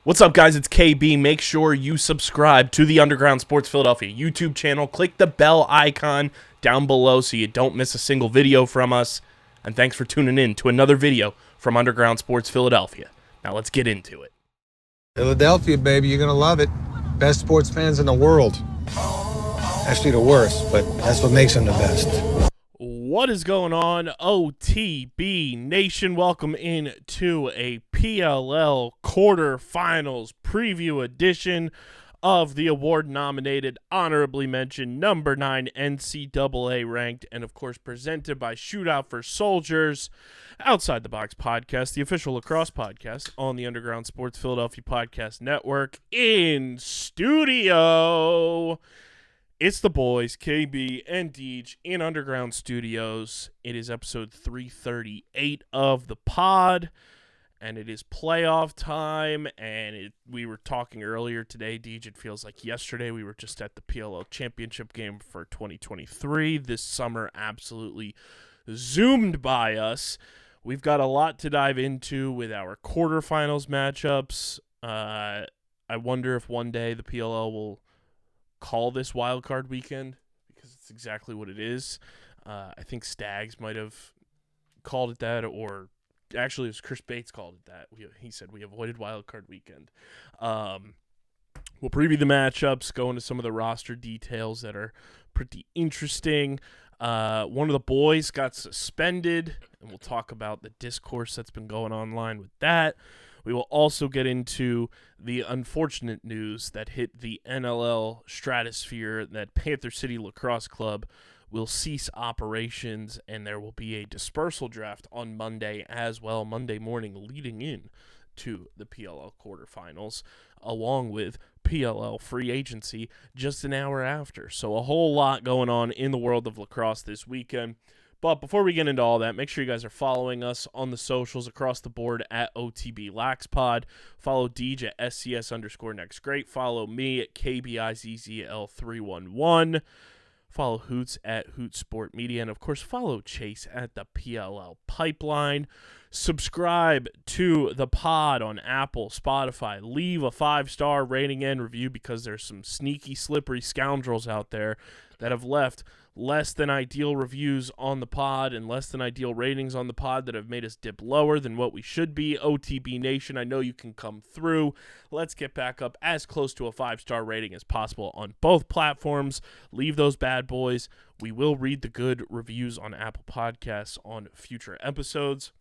What's up, guys? It's KB. Make sure you subscribe to the Underground Sports Philadelphia YouTube channel. Click the bell icon down below so you don't miss a single video from us. And thanks for tuning in to another video from Underground Sports Philadelphia. Now let's get into it. Philadelphia, baby, you're going to love it. Best sports fans in the world. Actually, the worst, but that's what makes them the best. What is going on, OTB Nation? Welcome in to a PLL Quarterfinals preview edition of the award-nominated, honorably mentioned, number 9 NCAA ranked, and of course presented by Shootout For Soldiers, Outside the Box podcast, the official lacrosse podcast on the Underground Sports Philadelphia Podcast Network. In studio, it's the boys, KB and Deej, in Underground Studios. It is episode 338 of the pod, and it is playoff time, and we were talking earlier today, Deej, it feels like yesterday we were just at the PLL Championship game for 2023. This summer absolutely zoomed by us. We've got a lot to dive into with our quarterfinals matchups. I wonder if one day the PLL will call this wild card weekend, because it's exactly what it is. I think Stags might have called it that, or actually it was Chris Bates called it that. He said we avoided wild card weekend. We'll preview the matchups, go into some of the roster details that are pretty interesting. One of the boys got suspended, and we'll talk about the discourse that's been going online with that. We will also get into the unfortunate news that hit the NLL stratosphere that Panther City Lacrosse Club will cease operations, and there will be a dispersal draft on Monday as well, Monday morning, leading in to the PLL quarterfinals, along with PLL Free Agency just an hour after. So a whole lot going on in the world of lacrosse this weekend. But before we get into all that, make sure you guys are following us on the socials across the board at OTB LaxPod. Follow Deej at SCS_NextGreat. Follow me at KBIZZL311. Follow Hoots at Hoot Sport Media. And, of course, follow Chase at the PLL Pipeline. Subscribe to the pod on Apple, Spotify. Leave a 5-star rating and review, because there's some sneaky, slippery scoundrels out there that have left less than ideal reviews on the pod and less than ideal ratings on the pod that have made us dip lower than what we should be. OTB Nation, I know you can come through. Let's get back up as close to a 5-star rating as possible on both platforms. Leave those bad boys. We will read the good reviews on Apple Podcasts on future episodes.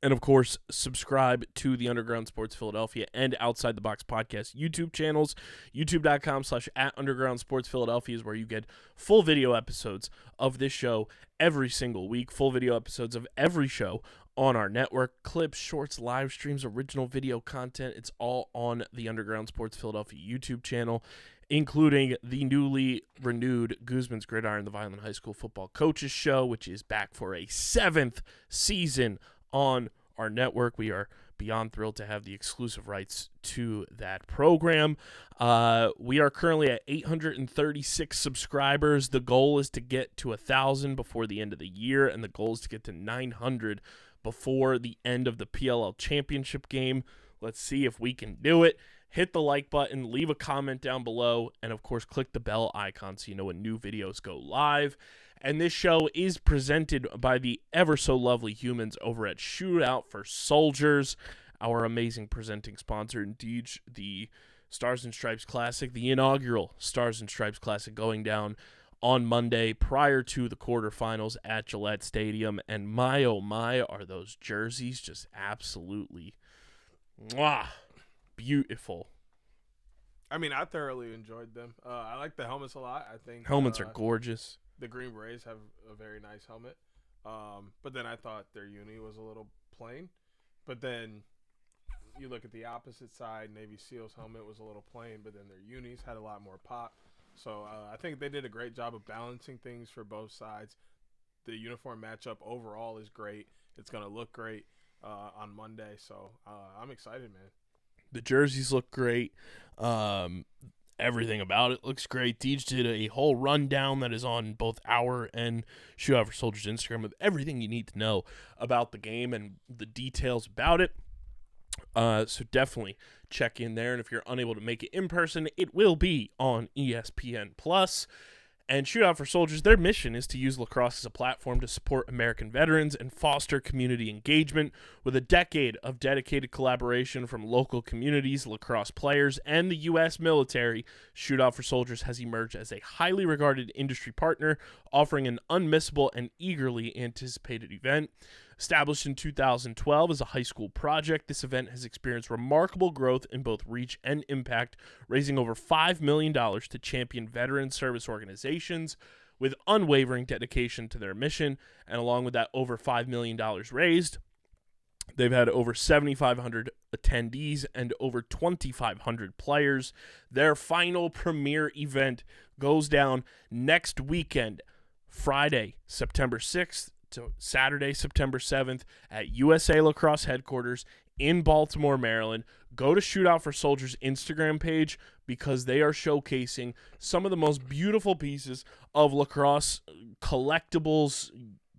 And, of course, subscribe to the Underground Sports Philadelphia and Outside the Box podcast YouTube channels. YouTube.com/@Underground Sports Philadelphia is where you get full video episodes of this show every single week. Full video episodes of every show on our network. Clips, shorts, live streams, original video content. It's all on the Underground Sports Philadelphia YouTube channel, including the newly renewed Guzman's Gridiron, the Violent High School Football Coaches Show, which is back for a 7th season on our network. We are beyond thrilled to have the exclusive rights to that program. We are currently at 836 subscribers. The goal is to get to 1,000 before the end of the year, and the goal is to get to 900 before the end of the PLL championship game. Let's see if we can do it. Hit the like button, leave a comment down below, and of course click the bell icon so you know when new videos go live. And this show is presented by the ever so lovely humans over at Shootout For Soldiers, our amazing presenting sponsor. Indeed, the Stars and Stripes Classic, the inaugural Stars and Stripes Classic, going down on Monday prior to the quarterfinals at Gillette Stadium. And my, oh my, are those jerseys just absolutely beautiful. I mean, I thoroughly enjoyed them. I like the helmets a lot. I think helmets are gorgeous. The Green Berets have a very nice helmet. But then I thought their uni was a little plain. But then you look at the opposite side, Navy SEAL's helmet was a little plain, but then their unis had a lot more pop. So I think they did a great job of balancing things for both sides. The uniform matchup overall is great. It's going to look great on Monday. So I'm excited, man. The jerseys look great. Everything about it looks great. Deej did a whole rundown that is on both our and Shootout For Soldiers Instagram of everything you need to know about the game and the details about it. So definitely check in there. And if you're unable to make it in person, it will be on ESPN Plus. And Shootout for Soldiers, their mission is to use lacrosse as a platform to support American veterans and foster community engagement. With a decade of dedicated collaboration from local communities, lacrosse players, and the U.S. military, Shootout for Soldiers has emerged as a highly regarded industry partner, offering an unmissable and eagerly anticipated event. Established in 2012 as a high school project, this event has experienced remarkable growth in both reach and impact, raising over $5 million to champion veteran service organizations with unwavering dedication to their mission. And along with that over $5 million raised, they've had over 7,500 attendees and over 2,500 players. Their final premier event goes down next weekend, Friday, September 6th, to Saturday, September 7th at USA Lacrosse headquarters in Baltimore, Maryland. Go to Shootout for Soldiers Instagram page because they are showcasing some of the most beautiful pieces of lacrosse collectibles,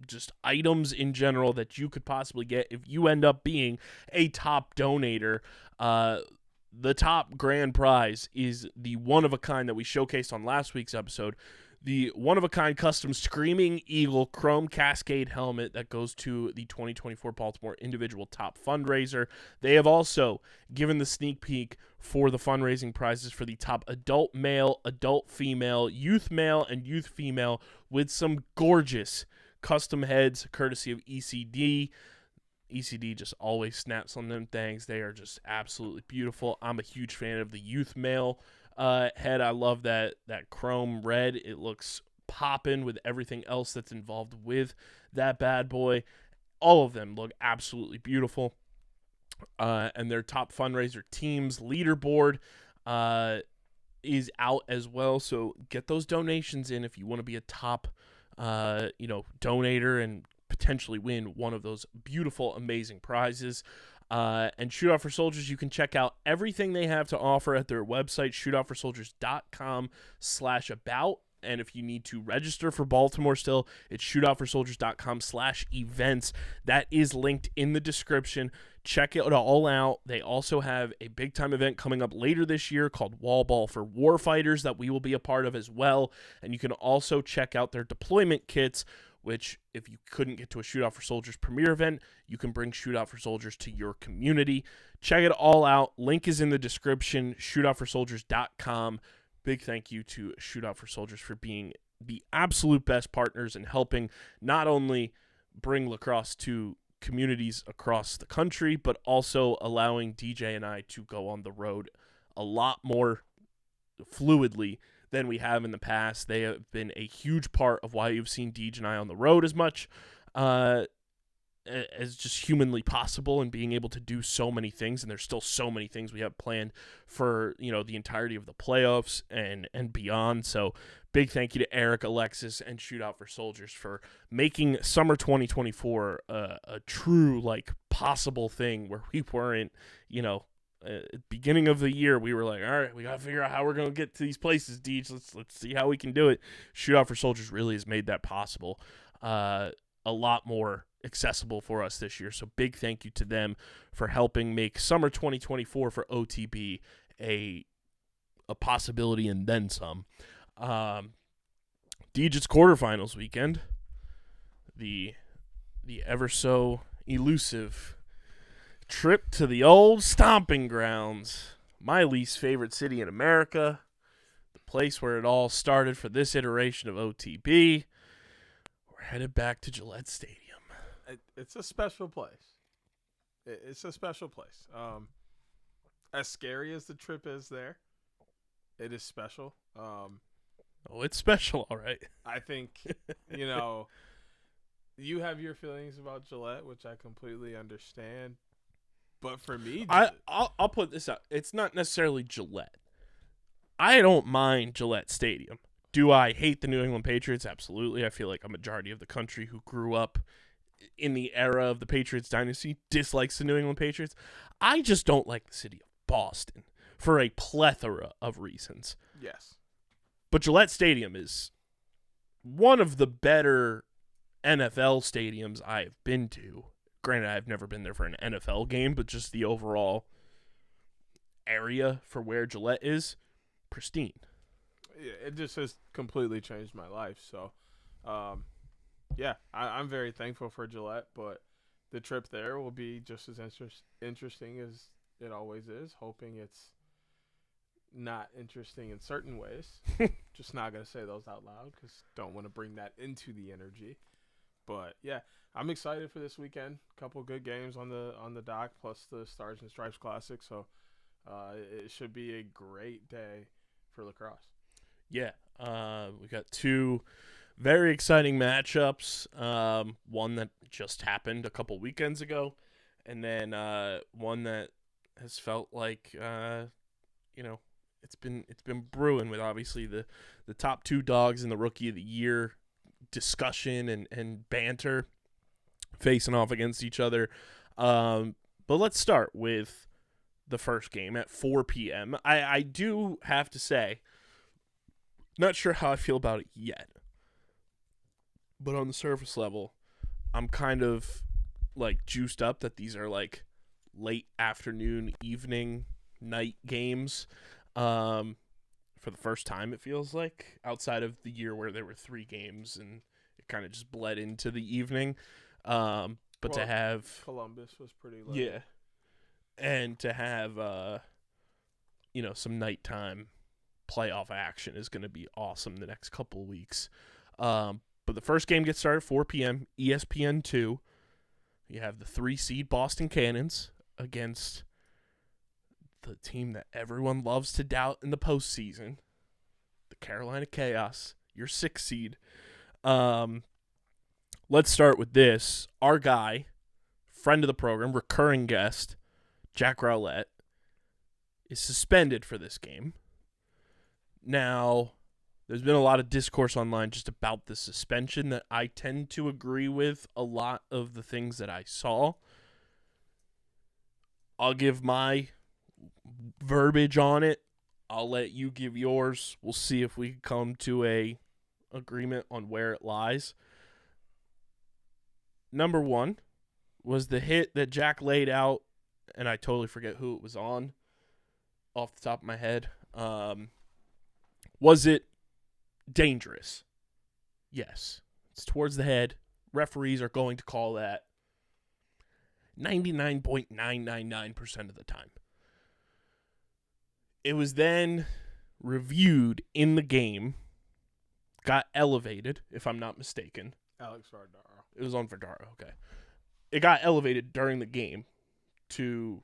just items in general that you could possibly get if you end up being a top donator. The top grand prize is the one-of-a-kind that we showcased on last week's episode, the one-of-a-kind custom Screaming Eagle Chrome Cascade helmet that goes to the 2024 Baltimore Individual Top Fundraiser. They have also given the sneak peek for the fundraising prizes for the top adult male, adult female, youth male, and youth female with some gorgeous custom heads courtesy of ECD. ECD just always snaps on them things. They are just absolutely beautiful. I'm a huge fan of the youth male head. I love that chrome red. It looks poppin' with everything else that's involved with that bad boy. All of them look absolutely beautiful. And their top fundraiser teams leaderboard is out as well. So get those donations in if you want to be a top donator and potentially win one of those beautiful, amazing prizes. And Shootout for Soldiers, you can check out everything they have to offer at their website, shootoutforsoldiers.com/about. And if you need to register for Baltimore still, it's shootoutforsoldiers.com/events. That is linked in the description. Check it all out. They also have a big-time event coming up later this year called Wall Ball for Warfighters that we will be a part of as well. And you can also check out their deployment kits, which if you couldn't get to a Shootout for Soldiers premiere event, you can bring Shootout for Soldiers to your community. Check it all out. Link is in the description, shootoutforsoldiers.com. Big thank you to Shootout for Soldiers for being the absolute best partners and helping not only bring lacrosse to communities across the country, but also allowing DJ and I to go on the road a lot more fluidly than we have in the past. They have been a huge part of why you've seen DJ and I on the road as much as just humanly possible, and being able to do so many things. And there's still so many things we have planned for, the entirety of the playoffs and beyond. So big thank you to Eric, Alexis, and Shootout for Soldiers for making summer 2024 a true possible thing where we weren't, beginning of the year, we were like, all right, we got to figure out how we're going to get to these places, Deej. Let's see how we can do it. Shootout for Soldiers really has made that possible a lot more accessible for us this year. So big thank you to them for helping make summer 2024 for OTB a possibility and then some. Deej, it's quarterfinals weekend. The ever so elusive trip to the old stomping grounds, my least favorite city in America, the place where it all started for this iteration of OTB. We're headed back to Gillette Stadium. It's a special place. It's a special place. As scary as the trip is there, it is special. It's special, all right. I think, you have your feelings about Gillette, which I completely understand. But for me, I'll put this out. It's not necessarily Gillette. I don't mind Gillette Stadium. Do I hate the New England Patriots? Absolutely. I feel like a majority of the country who grew up in the era of the Patriots dynasty dislikes the New England Patriots. I just don't like the city of Boston for a plethora of reasons. Yes. But Gillette Stadium is one of the better NFL stadiums I have been to. Granted, I've never been there for an NFL game, but just the overall area for where Gillette is, pristine. Yeah, it just has completely changed my life. So, I'm very thankful for Gillette, but the trip there will be just as interesting as it always is, hoping it's not interesting in certain ways. Just not going to say those out loud because don't want to bring that into the energy. But, yeah, I'm excited for this weekend. A couple good games on the dock, plus the Stars and Stripes Classic. So it should be a great day for lacrosse. Yeah, we got two very exciting matchups. One that just happened a couple weekends ago, and then one that has felt like it's been brewing with obviously the top two dogs in the Rookie of the Year discussion and banter facing off against each other. But let's start with the first game at 4 p.m. I do have to say, not sure how I feel about it yet, but on the surface level, I'm kind of like juiced up that these are like late afternoon, evening, night games. For the first time, it feels like, outside of the year where there were 3 games and it kind of just bled into the evening. But to have Columbus was pretty late. Yeah. And to have some nighttime playoff action is going to be awesome the next couple of weeks. But the first game gets started at 4 p.m. ESPN2. You have the 3 seed Boston Cannons against the team that everyone loves to doubt in the postseason, the Carolina Chaos, your 6 seed. Let's start with this. Our guy, friend of the program, recurring guest, Jack Rowlett, is suspended for this game. Now, there's been a lot of discourse online just about the suspension that I tend to agree with a lot of the things that I saw. I'll give my verbiage on it. I'll let you give yours. We'll see if we can come to a agreement on where it lies. Number 1 was the hit that Jack laid out, and I totally forget who it was on off the top of my head. Was it dangerous? Yes. It's towards the head. Referees are going to call that 99.999% of the time. It was then reviewed in the game, got elevated, if I'm not mistaken. Alex Vardaro. It was on Vardaro, okay. It got elevated during the game to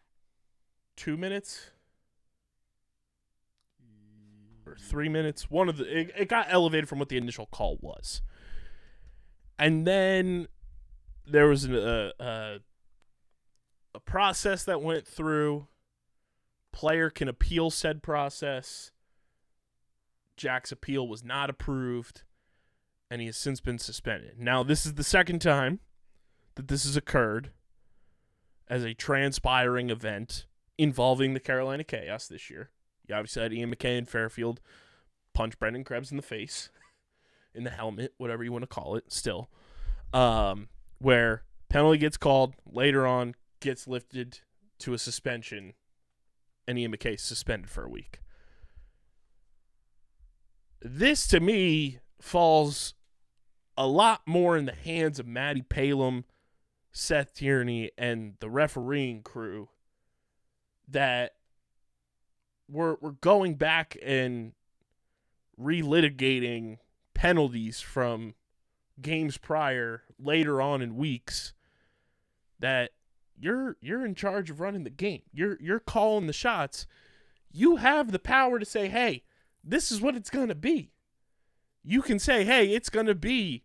2 minutes or 3 minutes. It got elevated from what the initial call was. And then there was a process that went through. Player can appeal said process. Jack's appeal was not approved, and he has since been suspended. Now, this is the second time that this has occurred as a transpiring event involving the Carolina Chaos this year. You obviously had Ian McKay and Fairfield punch Brendan Krebs in the face, in the helmet, whatever you want to call it, still. Where penalty gets called, later on gets lifted to a suspension, and Ian McKay is suspended for a week. This, to me, falls a lot more in the hands of Matty Palem, Seth Tierney, and the refereeing crew, that we're going back and relitigating penalties from games prior later on in weeks that you're in charge of running the game. You're calling the shots. You have the power to say, hey, this is what it's going to be. You can say, hey, it's going to be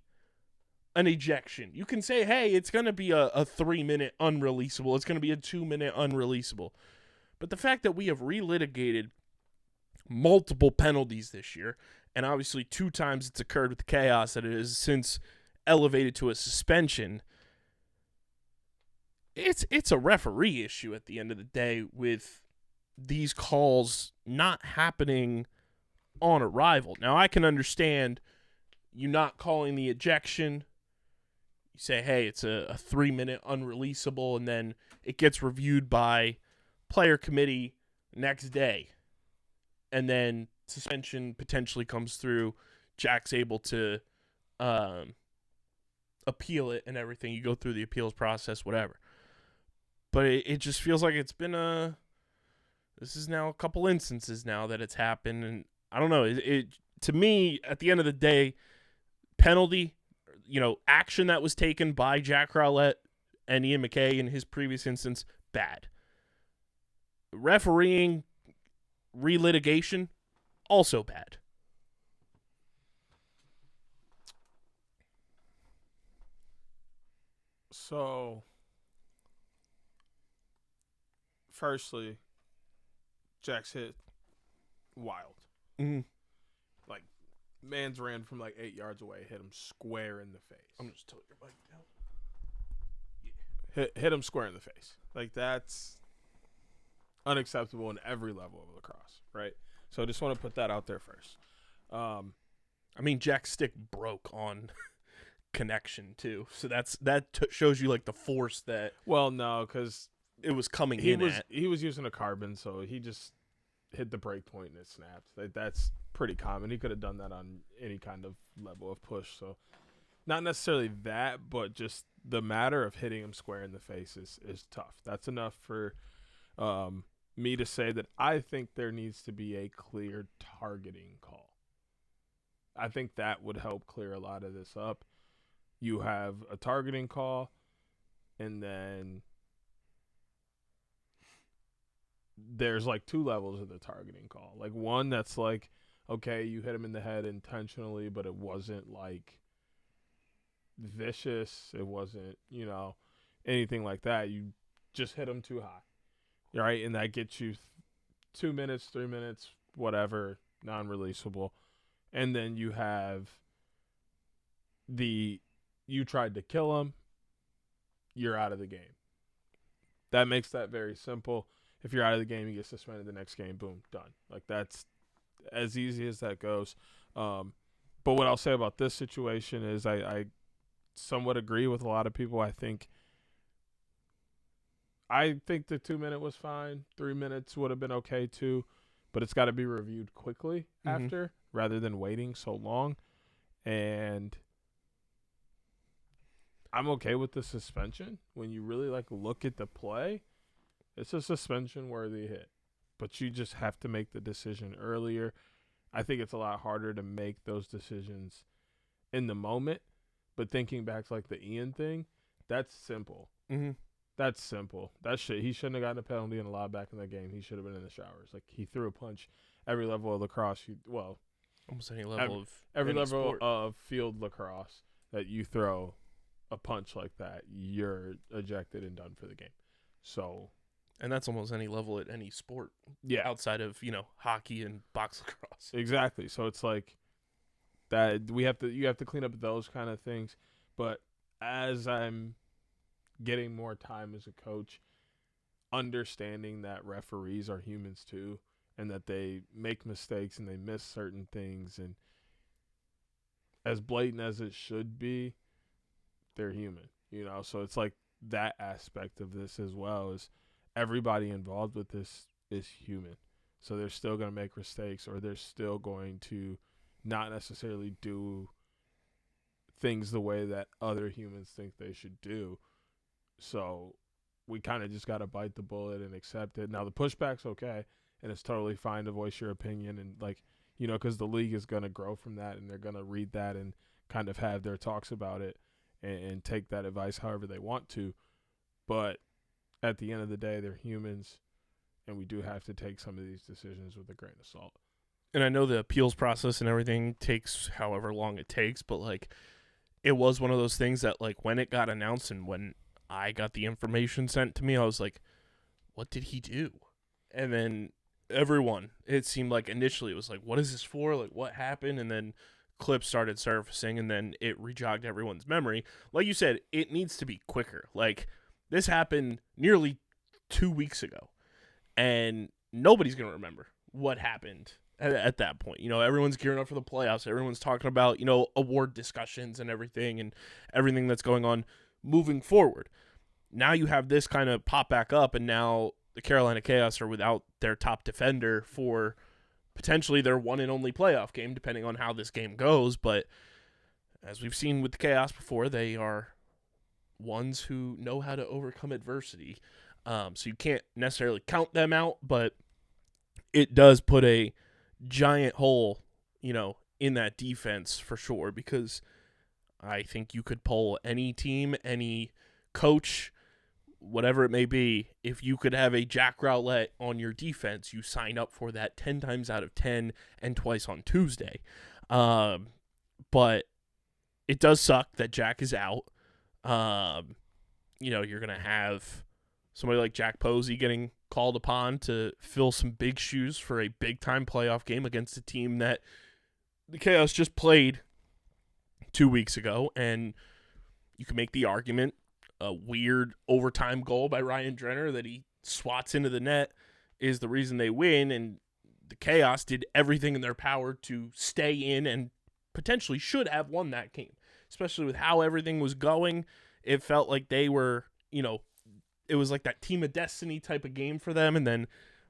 an ejection. You can say, hey, it's going to be a 3-minute unreleasable. It's going to be a 2-minute unreleasable. But the fact that we have relitigated multiple penalties this year, and obviously 2 times it's occurred with the Chaos that it has since elevated to a suspension, it's a referee issue at the end of the day, with these calls not happening on arrival. Now, I can understand you not calling the ejection. you say, hey, it's a 3-minute unreleasable, and then it gets reviewed by player committee next day, and then suspension potentially comes through. Jack's able to appeal it and everything. You go through the appeals process, whatever. But it just feels like it's been this is now a couple instances now that it's happened, and I don't know. It to me, at the end of the day, penalty, action that was taken by Jack Rowlett and Ian McKay in his previous instance, bad. Refereeing, relitigation, also bad. So, firstly, Jack's hit wild. Mm-hmm. Like, man's ran from 8 yards away, hit him square in the face. I'm just tilting your mic down. Hit him square in the face. That's unacceptable in every level of lacrosse, right? So I just want to put that out there first. Jack's stick broke on connection too, so that shows you the force that. Well, no, because it was coming he in. He was using a carbon, so he just hit the break point and it snapped. That's pretty common. He could have done that on any kind of level of push. So not necessarily that, but just the matter of hitting him square in the face is tough. That's enough for me to say that I think there needs to be a clear targeting call. I think that would help clear a lot of this up. You have a targeting call, and then there's 2 levels of the targeting call. One that's okay, you hit him in the head intentionally, but it wasn't vicious. It wasn't, anything like that. You just hit him too high. Right? And that gets you 2 minutes, 3 minutes, whatever, non-releasable. And then you have you tried to kill him, you're out of the game. That makes that very simple. If you're out of the game, you get suspended the next game, boom, done. That's as easy as that goes. But what I'll say about this situation is I somewhat agree with a lot of people. I think the 2 minute was fine. 3 minutes would have been okay too, but it's got to be reviewed quickly after rather than waiting so long. And I'm okay with the suspension. When you really look at the play, it's a suspension worthy hit, but you just have to make the decision earlier. I think it's a lot harder to make those decisions in the moment, but thinking back to the Ian thing, that's simple. Mm-hmm. That's simple. He shouldn't have gotten a penalty and a lot back in that game. He should have been in the showers. He threw a punch every level of lacrosse. Almost any level every level sport. of field lacrosse that you throw a punch like that, you're ejected and done for the game. So, and that's almost any level at any sport. Yeah, outside of hockey and box lacrosse. Exactly. So it's that you have to clean up those kind of things. But as I'm getting more time as a coach, understanding that referees are humans too, and that they make mistakes and they miss certain things, and as blatant as it should be, they're human, so it's that aspect of this as well. Is everybody involved with this is human, so they're still going to make mistakes, or they're still going to not necessarily do things the way that other humans think they should do. So we kind of just got to bite the bullet and accept it. Now the pushback's okay, and it's totally fine to voice your opinion, and because the league is going to grow from that, and they're going to read that and kind of have their talks about it and take that advice however they want to. But at the end of the day, they're humans, and we do have to take some of these decisions with a grain of salt. And I know the appeals process and everything takes however long it takes, but it was one of those things that when it got announced and when I got the information sent to me, I was like, what did he do? And then everyone, it seemed initially it was what is this for? What happened? And then clips started surfacing, and then it rejogged everyone's memory. Like you said, it needs to be quicker. This happened nearly 2 weeks ago, and nobody's going to remember what happened at that point. Everyone's gearing up for the playoffs. Everyone's talking about, award discussions and everything that's going on moving forward. Now you have this kind of pop back up, and now the Carolina Chaos are without their top defender for potentially their one and only playoff game, depending on how this game goes. But as we've seen with the Chaos before, they are ones who know how to overcome adversity. So you can't necessarily count them out, but it does put a giant hole, in that defense for sure, because I think you could poll any team, any coach, whatever it may be. If you could have a Jack Rowlett on your defense, you sign up for that 10 times out of 10 and twice on Tuesday. But it does suck that Jack is out. You're going to have somebody like Jack Posey getting called upon to fill some big shoes for a big-time playoff game against a team that the Chaos just played 2 weeks ago. And you can make the argument, a weird overtime goal by Ryan Drenner that he swats into the net is the reason they win, and the Chaos did everything in their power to stay in and potentially should have won that game, especially with how everything was going. It felt like they were, it was like that team of destiny type of game for them, and then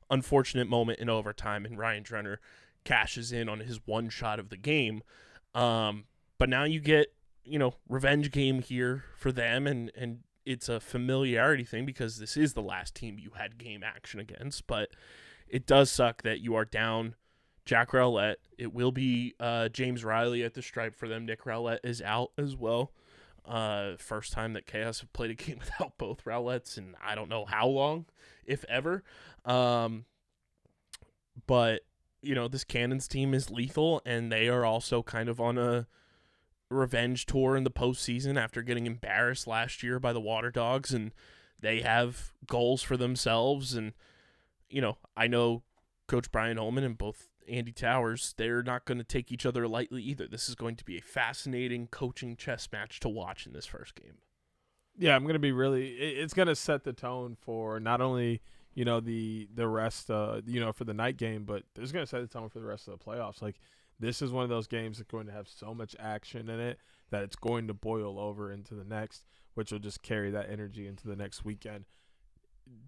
unfortunate moment in overtime, and Ryan Drenner cashes in on his one shot of the game. But now you get, revenge game here for them, and it's a familiarity thing because this is the last team you had game action against. But it does suck that you are down Jack Rowlett. It will be James Riley at the stripe for them. Nick Rowlett is out as well. First time that Chaos have played a game without both Rowletts in I don't know how long, if ever. But, this Cannons team is lethal, and they are also kind of on a revenge tour in the postseason after getting embarrassed last year by the Water Dogs, and they have goals for themselves. And, I know Coach Brian Ullman and both Andy Towers, they're not going to take each other lightly either. This is going to be a fascinating coaching chess match to watch in this first game. Yeah, I'm going to be it's going to set the tone for not only, the rest, for the night game, but it's going to set the tone for the rest of the playoffs. Like, this is one of those games that's going to have so much action in it that it's going to boil over into the next, which will just carry that energy into the next weekend.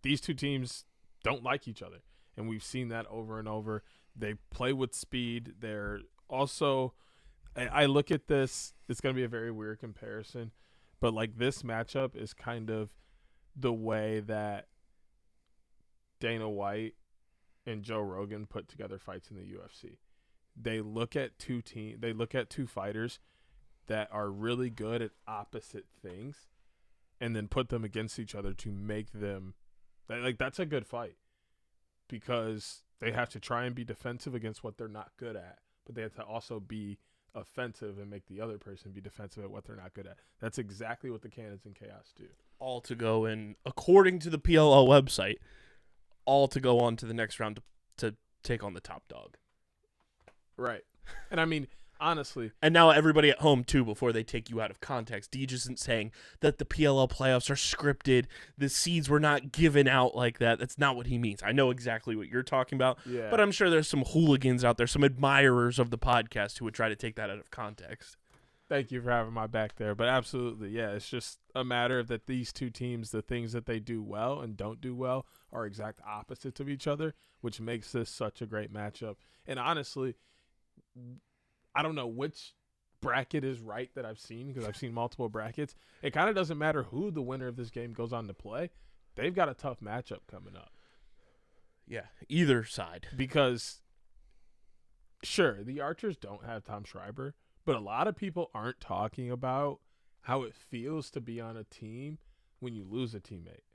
These two teams don't like each other, and we've seen that over and over. They play with speed. They're also – I look at this – it's going to be a very weird comparison, but, like, this matchup is kind of the way that Dana White and Joe Rogan put together fights in the UFC. They look at two fighters that are really good at opposite things and then put them against each other to make them – that's a good fight because – they have to try and be defensive against what they're not good at, but they have to also be offensive and make the other person be defensive at what they're not good at. That's exactly what the Cannons and Chaos do. All to go in, according to the PLL website, all to go on to the next round to take on the top dog. Right. And I mean, honestly. And now everybody at home, too, before they take you out of context, Deej isn't saying that the PLL playoffs are scripted. The seeds were not given out like that. That's not what he means. I know exactly what you're talking about. Yeah. But I'm sure there's some hooligans out there, some admirers of the podcast who would try to take that out of context. Thank you for having my back there. But absolutely, yeah, it's just a matter of that these two teams, the things that they do well and don't do well are exact opposites of each other, which makes this such a great matchup. And honestly, I don't know which bracket is right that I've seen because I've seen multiple brackets. It kind of doesn't matter who the winner of this game goes on to play. They've got a tough matchup coming up. Yeah, either side. Because, sure, the Archers don't have Tom Schreiber, but a lot of people aren't talking about how it feels to be on a team when you lose a teammate.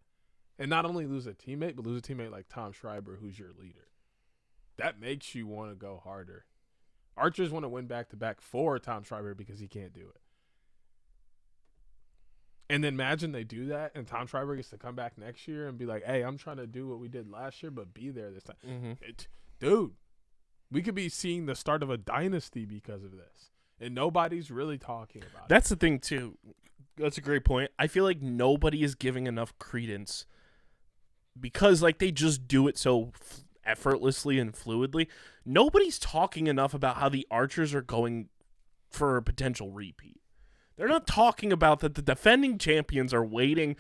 And not only lose a teammate, but lose a teammate like Tom Schreiber, who's your leader. That makes you want to go harder. Archers want to win back-to-back for Tom Schreiber because he can't do it. And then imagine they do that, and Tom Schreiber gets to come back next year and be like, hey, I'm trying to do what we did last year, but be there this time. Mm-hmm. Dude, we could be seeing the start of a dynasty because of this, and nobody's really talking about it. That's the thing, too. That's a great point. I feel like nobody is giving enough credence because, like, they just do it so effortlessly and fluidly. Nobody's talking enough about how the Archers are going for a potential repeat. They're not talking about that the defending champions are waiting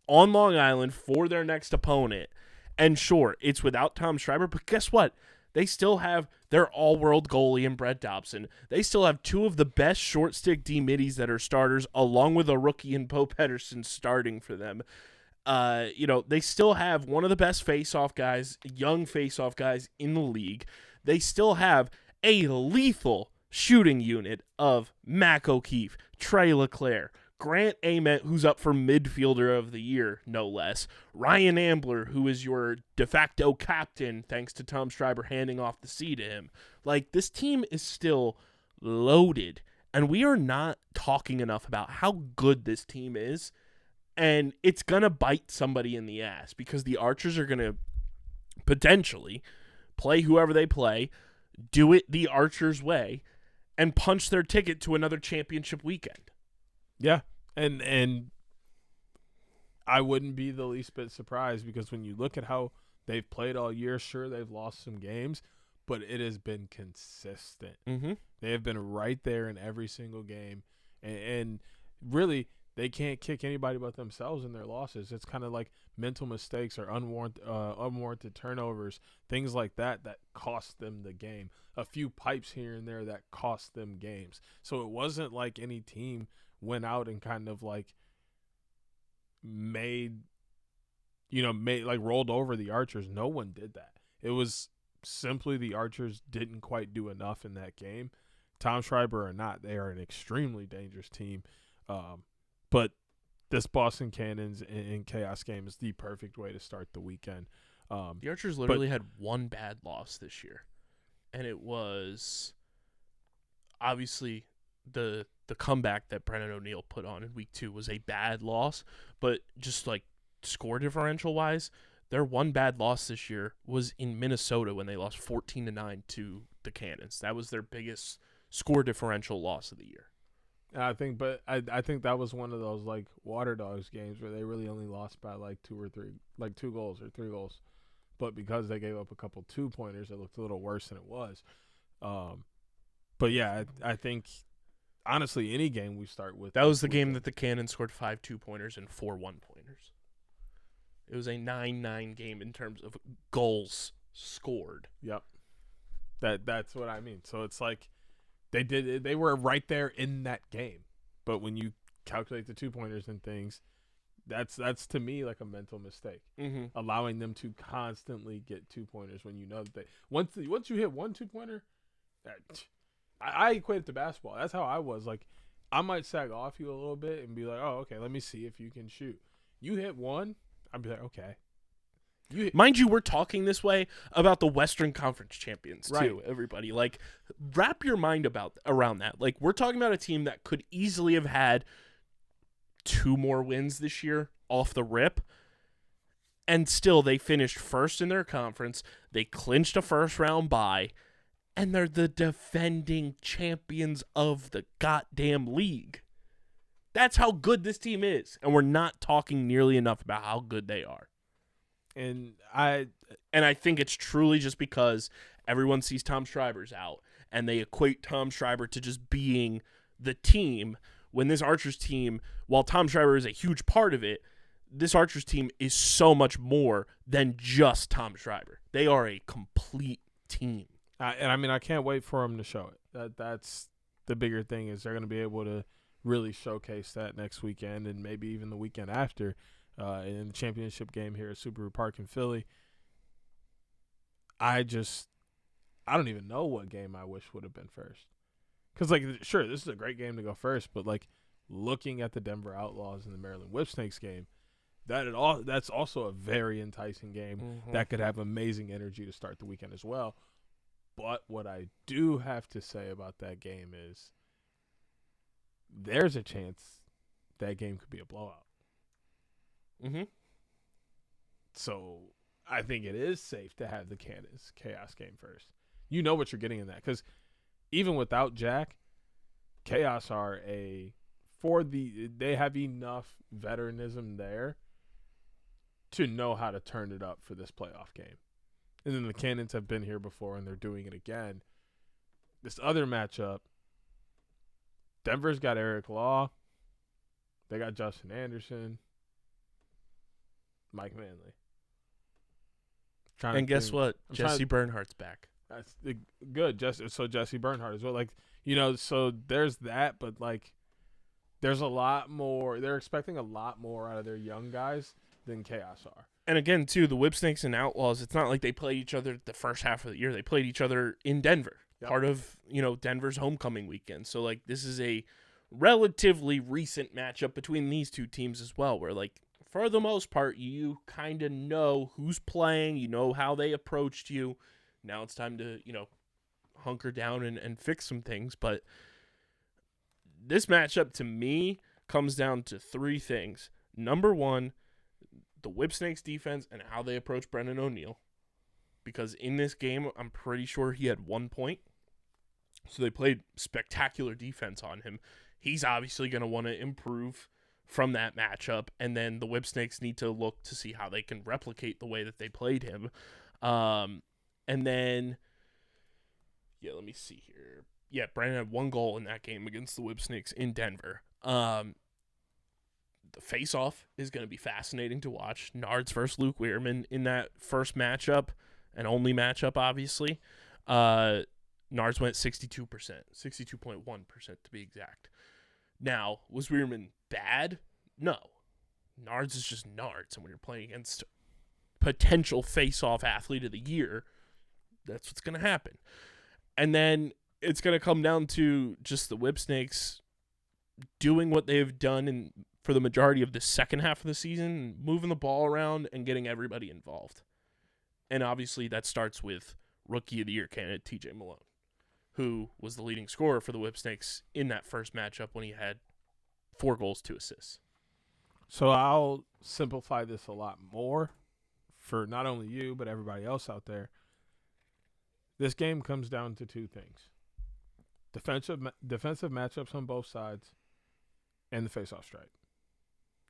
on Long Island for their next opponent. And sure, it's without Tom Schreiber, but guess what? They still have their all-world goalie in Brett Dobson. They still have two of the best short-stick D-middies that are starters, along with a rookie in Poe Pedersen starting for them. They still have one of the best face-off guys, young face-off guys in the league. They still have a lethal shooting unit of Mac O'Keefe, Trey LeClaire, Grant Ament, who's up for midfielder of the year, no less. Ryan Ambler, who is your de facto captain, thanks to Tom Schreiber handing off the C to him. Like, this team is still loaded, and we are not talking enough about how good this team is, and it's going to bite somebody in the ass because the Archers are going to potentially play whoever they play, do it the Archers way, and punch their ticket to another championship weekend. Yeah, and I wouldn't be the least bit surprised because when you look at how they've played all year, sure, they've lost some games, but it has been consistent. Mm-hmm. They have been right there in every single game, and really, they can't kick anybody but themselves in their losses. It's kind of like mental mistakes or unwarranted turnovers, things like that cost them the game. A few pipes here and there that cost them games. So it wasn't like any team went out and kind of like rolled over the Archers. No one did that. It was simply the Archers didn't quite do enough in that game. Tom Schreiber or not, they are an extremely dangerous team. But this Boston Cannons and Chaos game is the perfect way to start the weekend. The Archers literally had one bad loss this year, and it was obviously the comeback that Brennan O'Neill put on in week 2 was a bad loss, but just like score differential wise, their one bad loss this year was in Minnesota when they lost 14-9 to the Cannons. That was their biggest score differential loss of the year. I think that was one of those like water dogs games where they really only lost by like 2 or 3, like 2 goals or 3 goals, but because they gave up a couple 2-pointers, it looked a little worse than it was. But yeah, I think honestly any game we start with, that was the game that the Cannons scored 5 2-pointers and 4 1-pointers. It was a 9-9 game in terms of goals scored. Yep, that's what I mean. So it's like. They were right there in that game, but when you calculate the 2-pointers and things, that's to me like a mental mistake. Mm-hmm. Allowing them to constantly get 2-pointers when you know that they once you hit one 2-pointer, I equate it to basketball. That's how I was. Like I might sag off you a little bit and be like, oh okay, let me see if you can shoot. You hit one, I'd be like okay. Mind you, we're talking this way about the Western Conference champions, too, right. Everybody. Like, wrap your mind around that. Like, we're talking about a team that could easily have had 2 more wins this year off the rip, and still they finished first in their conference. They clinched a first-round bye, and they're the defending champions of the goddamn league. That's how good this team is, and we're not talking nearly enough about how good they are. And I think it's truly just because everyone sees Tom Schreiber's out, and they equate Tom Schreiber to just being the team, when this Archers team, while Tom Schreiber is a huge part of it, this Archers team is so much more than just Tom Schreiber. They are a complete team. I can't wait for them to show it. That's the bigger thing is they're going to be able to really showcase that next weekend and maybe even the weekend after. In the championship game here at Subaru Park in Philly. I don't even know what game I wish would have been first. Because, like, sure, this is a great game to go first, but, like, looking at the Denver Outlaws and the Maryland Whipsnakes game, that's also a very enticing game that could have amazing energy to start the weekend as well. But what I do have to say about that game is there's a chance that game could be a blowout. Mm-hmm. So I think it is safe to have the Cannons Chaos game first. You know what you're getting in that because even without Jack, Chaos they have enough veteranism there to know how to turn it up for this playoff game. And then the Cannons have been here before, and they're doing it again. This other matchup, Denver's got Eric Law. They got Justin Anderson. Mike Manley. And guess what? Jesse Bernhardt's back. That's good. So Jesse Bernhardt as well. Like, so there's that, but like there's a lot more. They're expecting a lot more out of their young guys than Chaos are. And again, too, the Whipsnakes and Outlaws, it's not like they played each other the first half of the year. They played each other in Denver, part of, Denver's homecoming weekend. So, like, this is a relatively recent matchup between these two teams as well, where, like, for the most part, you kind of know who's playing, you know how they approached you. Now it's time to, hunker down and fix some things. But this matchup, to me, comes down to three things. Number one, the Whipsnakes defense and how they approach Brendan O'Neill. Because in this game, I'm pretty sure he had 1 point. So they played spectacular defense on him. He's obviously going to want to improve from that matchup. And then the Whipsnakes need to look to see how they can replicate the way that they played him. And then, let me see here. Yeah, Brandon had 1 goal in that game against the Whipsnakes in Denver. The face-off is going to be fascinating to watch. Nards versus Luke Weirman in that first matchup, and only matchup, obviously. Nards went 62%, 62.1% to be exact. Now, was Weirman bad? No. Nards is just Nards, and when you're playing against potential face-off athlete of the year, that's what's going to happen. And then it's going to come down to just the Whipsnakes doing what they've done for the majority of the second half of the season, moving the ball around and getting everybody involved. And obviously that starts with Rookie of the Year candidate TJ Malone, who was the leading scorer for the Whipsnakes in that first matchup when he had 4 goals, 2 assists. So I'll simplify this a lot more for not only you, but everybody else out there. This game comes down to 2 things. Defensive matchups on both sides and the face-off stripe.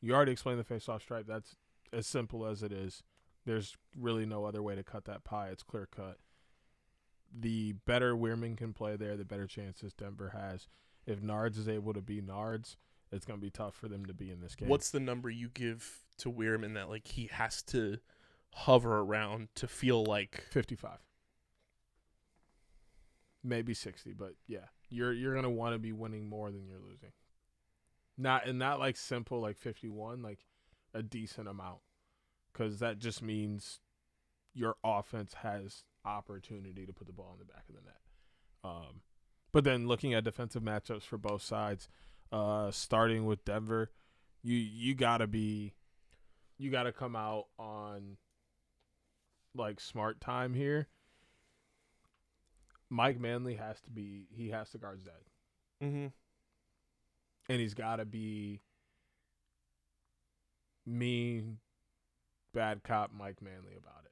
You already explained the face-off stripe. That's as simple as it is. There's really no other way to cut that pie. It's clear cut. The better Weirman can play there, the better chances Denver has. If Nards is able to be Nards, it's going to be tough for them to be in this game. What's the number you give to Weirman that like he has to hover around to feel like 55? Maybe 60, but yeah. You're going to want to be winning more than you're losing. Not like simple like 51, like a decent amount, because that just means your offense has opportunity to put the ball in the back of the net. But then looking at defensive matchups for both sides, starting with Denver, you gotta come out on like smart time here. Mike Manley has to guard Zed. Mm-hmm. And he's got to be mean, bad cop Mike Manley about it.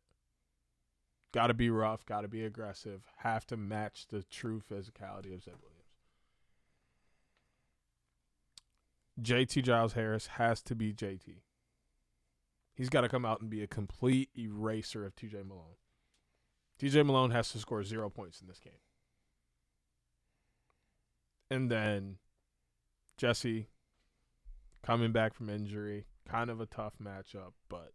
Got to be rough, got to be aggressive, have to match the true physicality of Zed Williams. JT Giles Harris has to be JT. He's got to come out and be a complete eraser of TJ Malone. TJ Malone has to score 0 points in this game. And then Jesse coming back from injury, kind of a tough matchup, but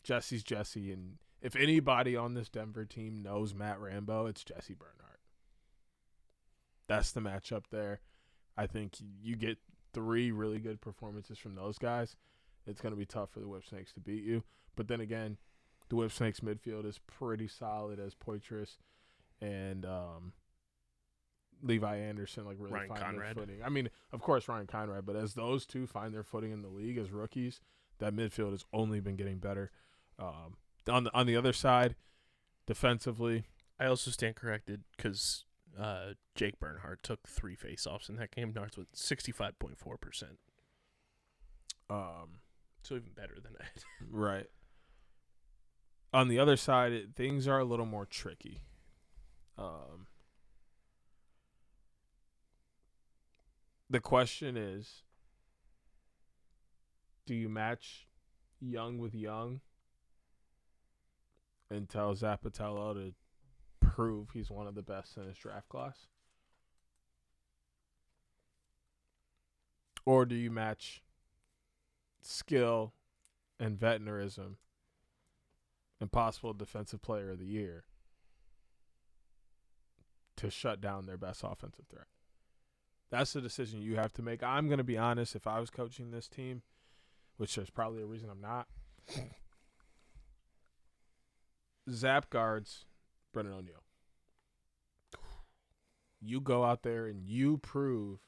Jesse's Jesse, and if anybody on this Denver team knows Matt Rambo, it's Jesse Bernhardt. That's the matchup there. I think you get 3 really good performances from those guys. It's going to be tough for the Whipsnakes to beat you. But then again, the Whipsnakes midfield is pretty solid as Poitras and Levi Anderson really Ryan find Conrad. their footing. I mean, of course, Ryan Conrad, but as those two find their footing in the league as rookies, that midfield has only been getting better. On the other side, defensively, I also stand corrected because Jake Bernhardt took 3 faceoffs in that game. Nards with 65.4%. So even better than that. Right. On the other side, things are a little more tricky. The question is, do you match young with young, and tell Zappatello to prove he's one of the best in his draft class? Or do you match skill and veteranrism and possible defensive player of the year to shut down their best offensive threat? That's the decision you have to make. I'm going to be honest, if I was coaching this team, which there's probably a reason I'm not, Zap guards Brennan O'Neill. You go out there and you prove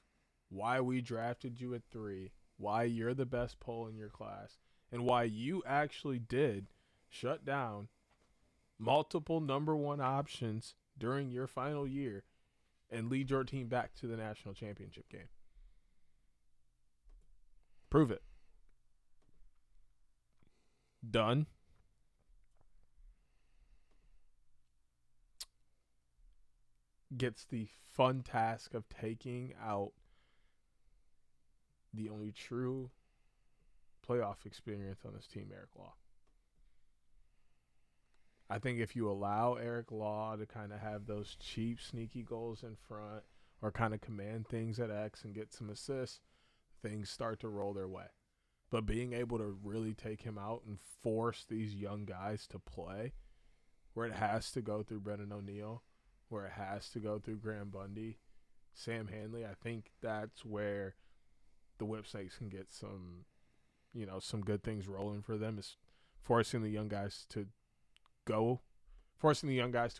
why we drafted you at 3, why you're the best pull in your class, and why you actually did shut down multiple number 1 options during your final year and lead your team back to the national championship game. Prove it. Done. Gets the fun task of taking out the only true playoff experience on this team, Eric Law. I think if you allow Eric Law to kind of have those cheap, sneaky goals in front or kind of command things at X and get some assists, things start to roll their way. But being able to really take him out and force these young guys to play where it has to go through Brennan O'Neill, where it has to go through Graham Bundy, Sam Hanley, I think that's where the Whipsnakes can get some good things rolling for them, is forcing the young guys to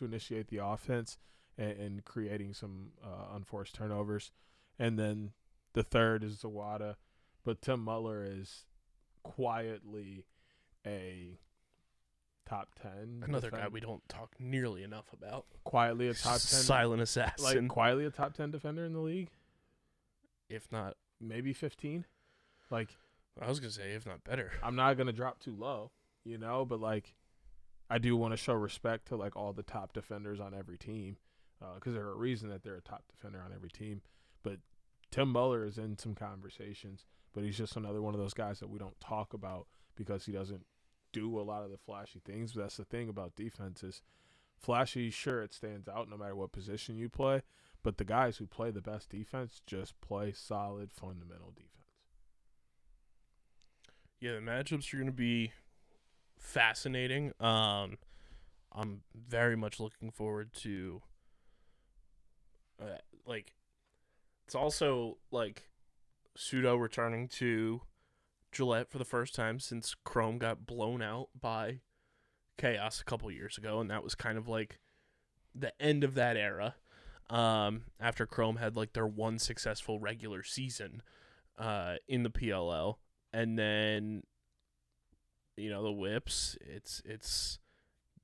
initiate the offense and creating some unforced turnovers. And then the third is Zawada, but Tim Muller is quietly a top 10. Another guy we don't talk nearly enough about. Quietly a top 10. Silent assassin. Like, quietly a top 10 defender in the league. If not. Maybe 15. Like, I was going to say, if not better. I'm not going to drop too low, but, like, I do want to show respect to, like, all the top defenders on every team because there's a reason that they're a top defender on every team. But Tim Muller is in some conversations, but he's just another one of those guys that we don't talk about because he doesn't do a lot of the flashy things. But that's the thing about defense is flashy, sure, it stands out no matter what position you play, but the guys who play the best defense just play solid, fundamental defense. Yeah, the matchups are going to be fascinating. I'm very much looking forward to it's also like Pseudo returning to Gillette for the first time since Chrome got blown out by Chaos a couple years ago, and that was kind of like the end of that era. After Chrome had like their one successful regular season in the PLL, and then the Whips, it's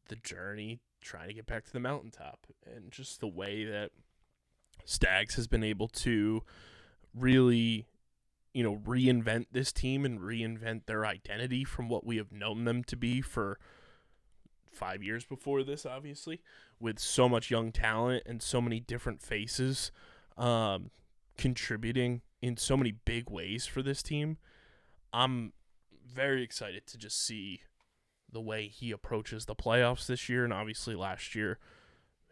the journey trying to get back to the mountaintop, and just the way that Stags has been able to really reinvent this team and reinvent their identity from what we have known them to be for 5 years before this, obviously, with so much young talent and so many different faces contributing in so many big ways for this team. I'm very excited to just see the way he approaches the playoffs this year. And obviously last year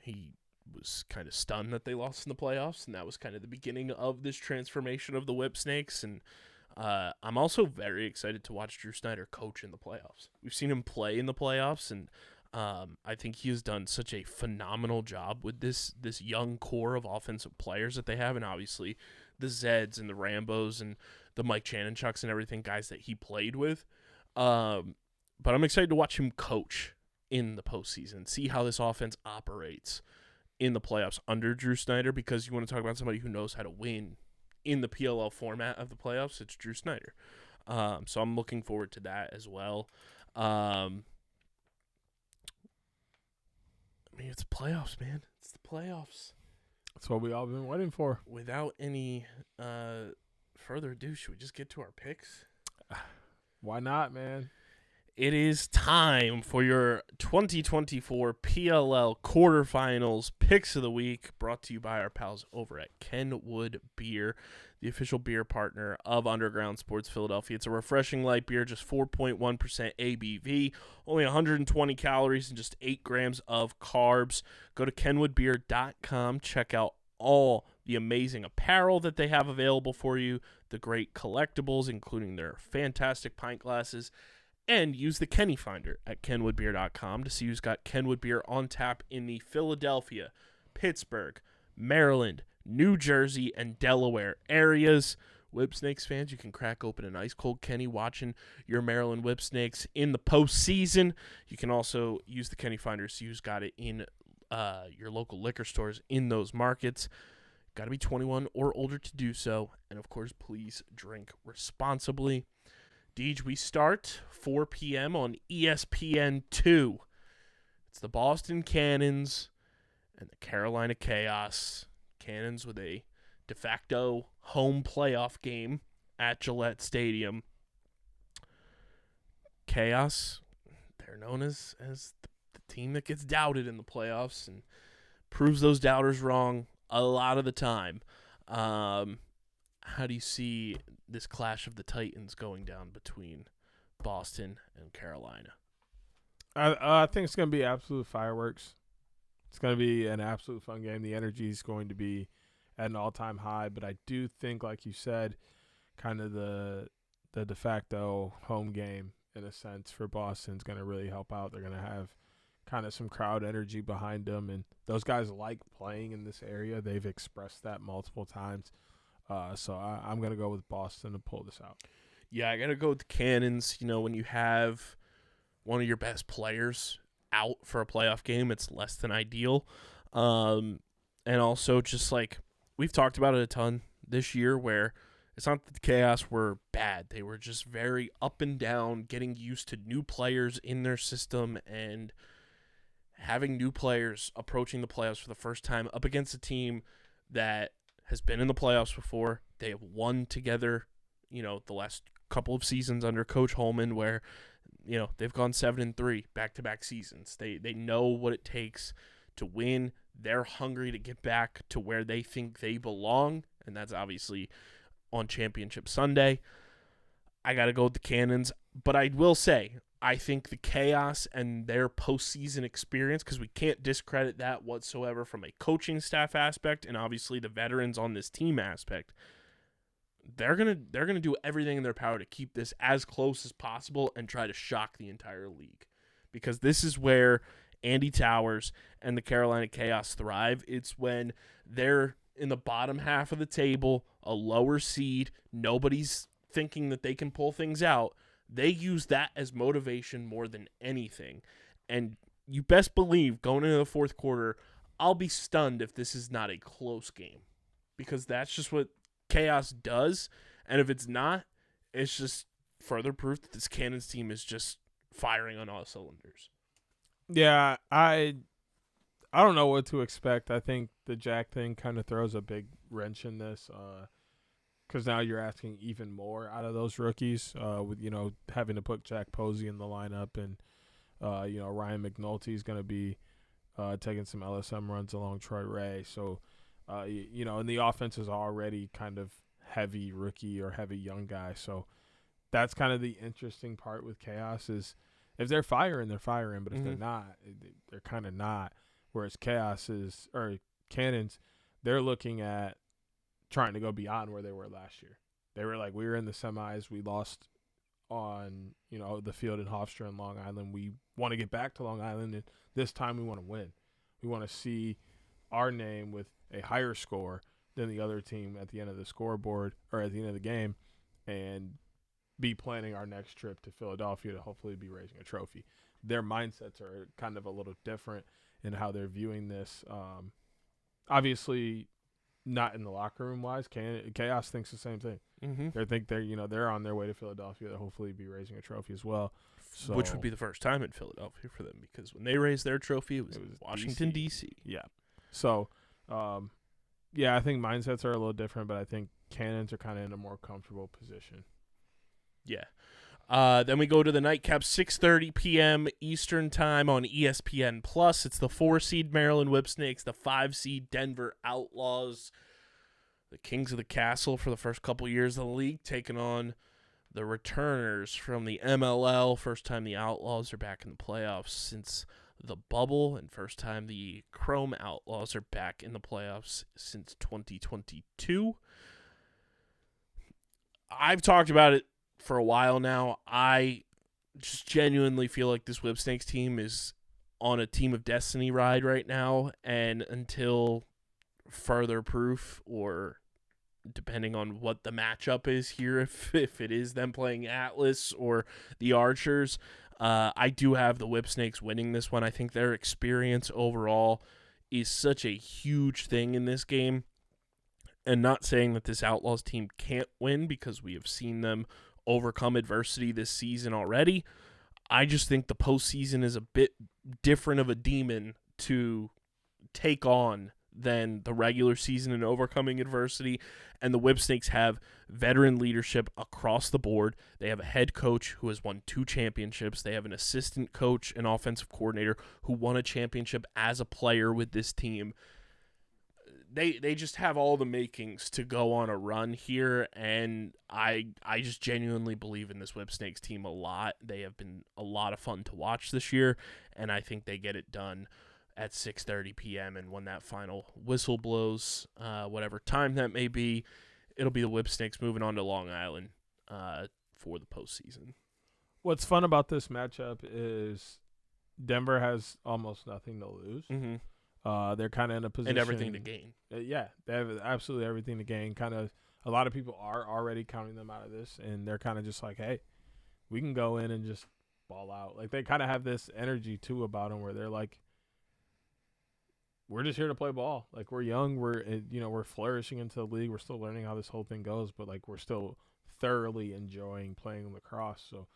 he was kind of stunned that they lost in the playoffs, and that was kind of the beginning of this transformation of the Whipsnakes. And I'm also very excited to watch Drew Snyder coach in the playoffs. We've seen him play in the playoffs, and I think he has done such a phenomenal job with this young core of offensive players that they have, and obviously the Zeds and the Rambos and the Mike Chanenchuks and everything, guys that he played with. But I'm excited to watch him coach in the postseason, see how this offense operates in the playoffs under Drew Snyder, because you want to talk about somebody who knows how to win in the PLL format of the playoffs, it's Drew Snyder. So I'm looking forward to that as well. I mean, it's playoffs, man. It's the playoffs. That's what we all been waiting for. Without any further ado, should we just get to our picks? Why not, man? It is time for your 2024 PLL Quarterfinals Picks of the Week, brought to you by our pals over at Kenwood Beer. the official beer partner of Underground Sports Philadelphia. It's a refreshing light beer, just 4.1% ABV, only 120 calories and just 8 grams of carbs. Go to kenwoodbeer.com, check out all the amazing apparel that they have available for you, the great collectibles, including their fantastic pint glasses, and use the Kenny Finder at kenwoodbeer.com to see who's got Kenwood Beer on tap in the Philadelphia, Pittsburgh, Maryland, New Jersey, and Delaware areas. Whipsnakes fans, you can crack open an ice-cold Kenny watching your Maryland Whipsnakes in the postseason. You can also use the Kenny Finder to see who's got it in your local liquor stores in those markets. Got to be 21 or older to do so. And, of course, please drink responsibly. Deej, we start 4 p.m. on ESPN2. It's the Boston Cannons and the Carolina Chaos. Cannons with a de facto home playoff game at Gillette Stadium. Chaos, they're known as the team that gets doubted in the playoffs and proves those doubters wrong a lot of the time. How do you see this clash of the Titans going down between Boston and Carolina? I think it's going to be absolute fireworks. It's going to be an absolute fun game. The energy is going to be at an all-time high, but I do think, like you said, kind of the de facto home game, in a sense, for Boston is going to really help out. They're going to have kind of some crowd energy behind them, and those guys like playing in this area. They've expressed that multiple times. So I'm going to go with Boston to pull this out. Yeah, I got to go with the Cannons. You know, when you have one of your best players out for a playoff game, it's less than ideal. And also just like we've talked about it a ton this year, where it's not that the Chaos were bad. They were just very up and down, getting used to new players in their system and having new players approaching the playoffs for the first time up against a team that has been in the playoffs before. They have won together, you know, the last couple of seasons under Coach Holman, where, you know, they've gone 7-3 back-to-back seasons. They know what it takes to win. They're hungry to get back to where they think they belong, and that's obviously on Championship Sunday. I got to go with the Cannons, but I will say I think the Chaos and their postseason experience, because we can't discredit that whatsoever from a coaching staff aspect and obviously the veterans on this team aspect, they're gonna do everything in their power to keep this as close as possible and try to shock the entire league, because this is where Andy Towers and the Carolina Chaos thrive. It's when they're in the bottom half of the table, a lower seed, nobody's thinking that they can pull things out. They use that as motivation more than anything. And you best believe going into the fourth quarter, I'll be stunned if this is not a close game, because that's just what Chaos does. And if it's not, it's just further proof that this Cannons team is just firing on all cylinders. Yeah, I don't know what to expect. I think the Jack thing kind of throws a big wrench in this, because now you're asking even more out of those rookies, with, you know, having to put Jack Posey in the lineup, and you know, Ryan McNulty is going to be taking some LSM runs along Troy Ray. So, you know, and the offense is already kind of heavy rookie or heavy young guy. So that's kind of the interesting part with Chaos is if they're firing, they're firing, but if they're not, they're kind of not. Whereas Cannons, they're looking at trying to go beyond where they were last year. They were like, we were in the semis, we lost on, you know, the field in Hofstra and Long Island. We want to get back to Long Island, and this time we want to win. We want to see our name with a higher score than the other team at the end of the scoreboard or at the end of the game, and be planning our next trip to Philadelphia to hopefully be raising a trophy. Their mindsets are kind of a little different in how they're viewing this. Obviously, not in the locker room wise. Chaos thinks the same thing. They think they're on their way to Philadelphia to hopefully be raising a trophy as well. So, which would be the first time in Philadelphia for them, because when they raised their trophy, it was Washington, D.C. Yeah. So, yeah, I think mindsets are a little different, but I think Cannons are kind of in a more comfortable position. Yeah. Then we go to the nightcap, 6:30 p.m. Eastern time on ESPN+. It's the 4-seed Maryland Whipsnakes, the 5-seed Denver Outlaws. the Kings of the Castle for the first couple years of the league, taking on the returners from the MLL. First time the Outlaws are back in the playoffs since the bubble, and first time the Chrome Outlaws are back in the playoffs since 2022. I've talked about it for a while now. I just genuinely feel like this Whipsnakes team is on a Team of Destiny ride right now, and until further proof, or depending on what the matchup is here, if it is them playing Atlas or the Archers, I do have the Whipsnakes winning this one. I think their experience overall is such a huge thing in this game. And not saying that this Outlaws team can't win, because we have seen them overcome adversity this season already. I just think the postseason is a bit different of a demon to take on than the regular season in overcoming adversity. And the Whipsnakes have veteran leadership across the board. They have a head coach who has won 2 championships. They have an assistant coach and offensive coordinator who won a championship as a player with this team. They just have all the makings to go on a run here, and I just genuinely believe in this Whipsnakes team a lot. They have been a lot of fun to watch this year, and I think they get it done at 6:30 p.m. And when that final whistle blows, whatever time that may be, it'll be the Whipsnakes moving on to Long Island for the postseason. What's fun about this matchup is Denver has almost nothing to lose. Mm-hmm. They're kind of in a position. And everything to gain. Yeah, they have absolutely everything to gain. Kind of, a lot of people are already counting them out of this, and they're kind of just like, hey, we can go in and just ball out. Like, they kind of have this energy, too, about them where they're like, we're just here to play ball. Like, we're young. We're flourishing into the league. We're still learning how this whole thing goes, but, like, we're still thoroughly enjoying playing lacrosse. So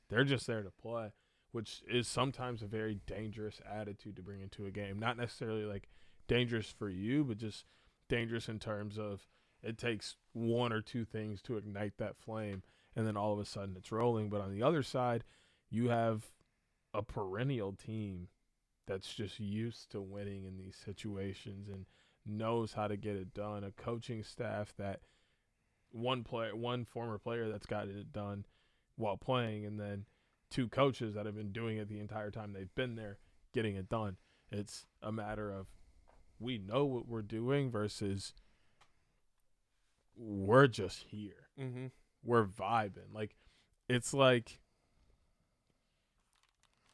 they're just there to play, which is sometimes a very dangerous attitude to bring into a game. Not necessarily like dangerous for you, but just dangerous in terms of it takes 1 or 2 things to ignite that flame, and then all of a sudden it's rolling. But on the other side, you have a perennial team that's just used to winning in these situations and knows how to get it done. A coaching staff that one former player that's gotten it done while playing, and then 2 coaches that have been doing it the entire time they've been there, getting it done. It's a matter of we know what we're doing versus we're just here. Mm-hmm. We're vibing. Like, it's like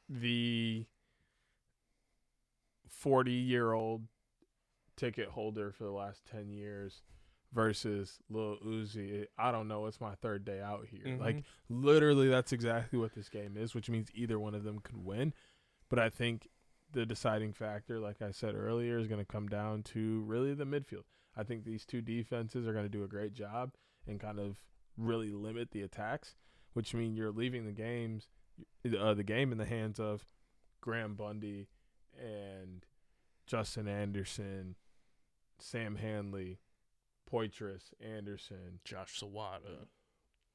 the 40-year-old ticket holder for the last 10 years versus Lil Uzi. I don't know. It's my 3rd day out here. Mm-hmm. Like, literally, that's exactly what this game is, which means either one of them could win. But I think the deciding factor, like I said earlier, is going to come down to really the midfield. I think these 2 defenses are going to do a great job and kind of really limit the attacks, which means you're leaving the game in the hands of Graham Bundy and Justin Anderson, Sam Hanley, Poitras, Anderson, Josh Sawada,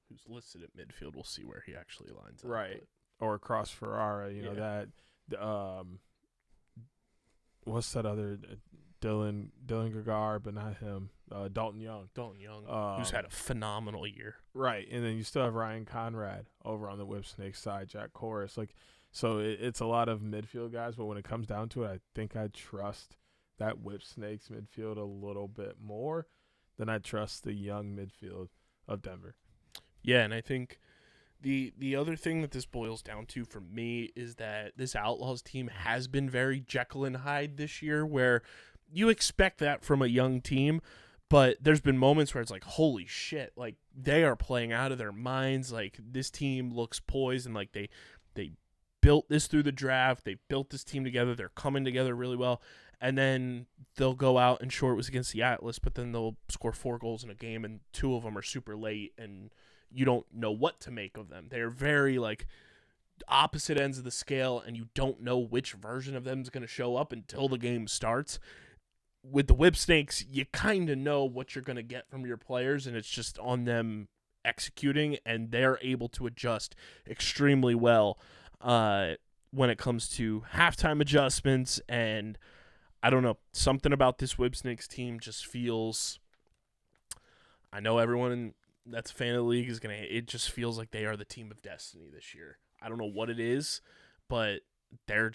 who's listed at midfield. We'll see where he actually lines up. right? Or Cross Ferrara. You know that. What's that other Dylan Gagar, but not him. Dalton Young, who's had a phenomenal year. Right, and then you still have Ryan Conrad over on the Whipsnakes side, Jack Corus. Like, so it's a lot of midfield guys, but when it comes down to it, I think I trust that Whipsnakes midfield a little bit more than I trust the young midfield of Denver. Yeah, and I think the other thing that this boils down to for me is that this Outlaws team has been very Jekyll and Hyde this year, where you expect that from a young team, but there's been moments where it's like, holy shit, like, they are playing out of their minds. Like, this team looks poised, and like they built this through the draft. They built this team together. They're coming together really well. And then they'll go out, and sure, it was against the Atlas, but then they'll score 4 goals in a game, and 2 of them are super late, and you don't know what to make of them. They're very, like, opposite ends of the scale, and you don't know which version of them is going to show up until the game starts. With the Whipsnakes, you kind of know what you're going to get from your players, and it's just on them executing, and they're able to adjust extremely well when it comes to halftime adjustments. And I don't know, something about this Whipsnakes team just feels I know everyone that's a fan of the league is going to – it just feels like they are the team of destiny this year. I don't know what it is, but they're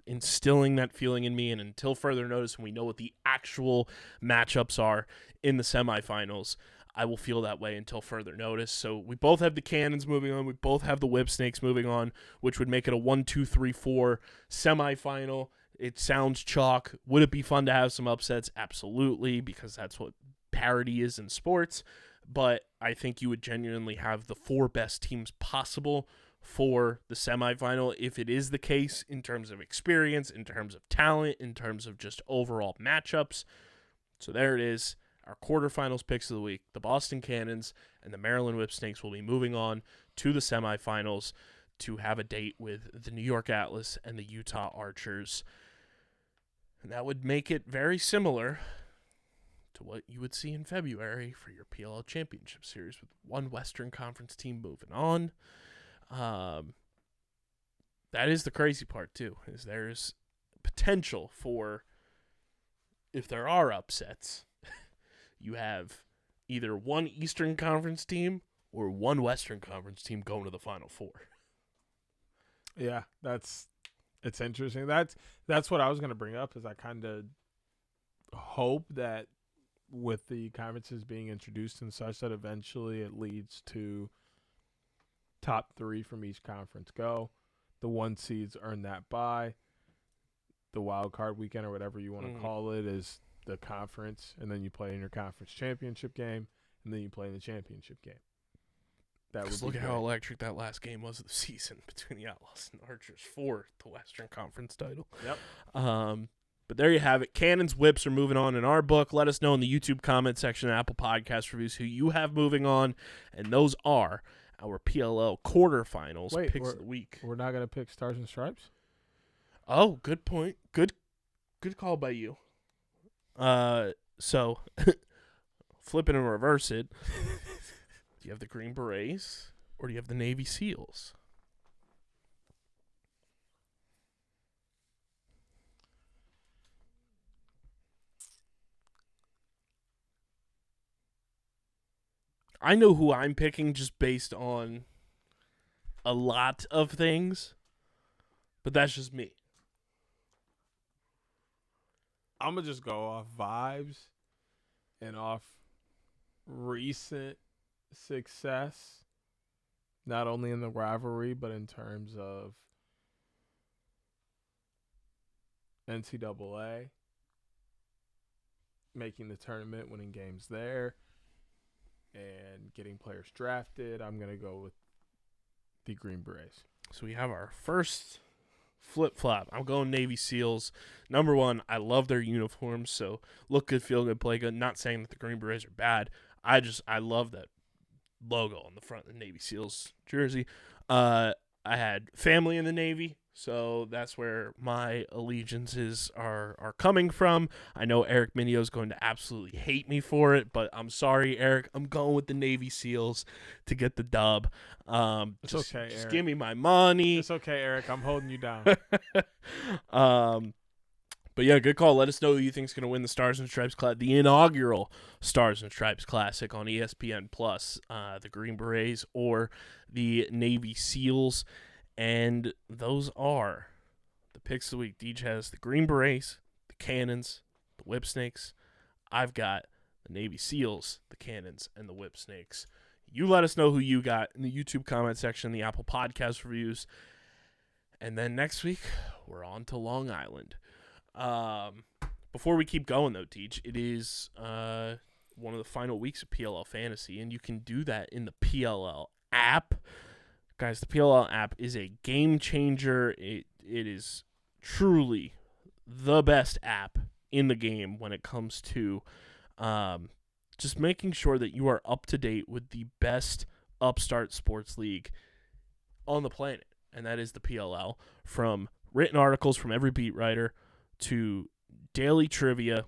instilling that feeling in me, and until further notice, when we know what the actual matchups are in the semifinals, I will feel that way until further notice. So we both have the Cannons moving on. We both have the Whip Snakes moving on, which would make it a 1-2-3-4 semifinal. It sounds chalk. Would it be fun to have some upsets? Absolutely, because that's what parity is in sports. But I think you would genuinely have the 4 best teams possible for the semifinal if it is the case in terms of experience, in terms of talent, in terms of just overall matchups. So there it is. Our quarterfinals picks of the week. The Boston Cannons and the Maryland Whip Snakes will be moving on to the semifinals to have a date with the New York Atlas and the Utah Archers. And that would make it very similar to what you would see in February for your PLL Championship Series, with one Western Conference team moving on. That is the crazy part, too, is there's potential for, if there are upsets, you have either one Eastern Conference team or one Western Conference team going to the Final Four. Yeah, it's interesting. That's what I was going to bring up, is I kind of hope that with the conferences being introduced and such, that eventually it leads to top 3 from each conference go. The 1 seeds earn that bye. The wild card weekend, or whatever you want to call it, is the conference, and then you play in your conference championship game, and then you play in the championship game. That would look be at how great. electric that last game was of the season between the Outlaws and Archers for the Western Conference title. Yep. But there you have it. Cannons, Whips are moving on in our book. Let us know in the YouTube comment section and Apple Podcast reviews who you have moving on, and those are our PLL quarterfinals picks of the week. We're not going to pick Stars and Stripes? Oh, good point. Good call by you. So flip it and reverse it. Do you have the Green Berets or do you have the Navy SEALs? I know who I'm picking just based on a lot of things, but that's just me. I'm going to just go off vibes and off recent success, not only in the rivalry, but in terms of NCAA, making the tournament, winning games there, and getting players drafted. I'm going to go with the Green Berets. So we have our first flip-flop. I'm going Navy SEALs. Number one, I love their uniforms, so look good, feel good, play good. Not saying that the Green Berets are bad. I love that logo on the front of the Navy SEALs jersey. I had family in the Navy, so that's where my allegiances are coming from. I know Eric Minio is going to absolutely hate me for it, but I'm sorry, Eric. I'm going with the Navy SEAls to get the dub. It's okay, just Eric. give me my money. It's okay, Eric. I'm holding you down. But yeah, good call. Let us know who you think is going to win the Stars and Stripes the inaugural Stars and Stripes Classic on ESPN Plus, the Green Berets or the Navy SEAls. And those are the picks of the week. Deej has the Green Berets, the Cannons, the Whip Snakes. I've got the Navy SEAls, the Cannons, and the Whip Snakes. You let us know who you got in the YouTube comment section, the Apple Podcast reviews. And then next week, we're on to Long Island. Before we keep going, though, Teach, it is one of the final weeks of PLL Fantasy, and you can do that in the PLL app. Guys, the PLL app is a game changer. It is truly the best app in the game when it comes to just making sure that you are up to date with the best upstart sports league on the planet, and that is the PLL. From written articles from every beat writer to daily trivia,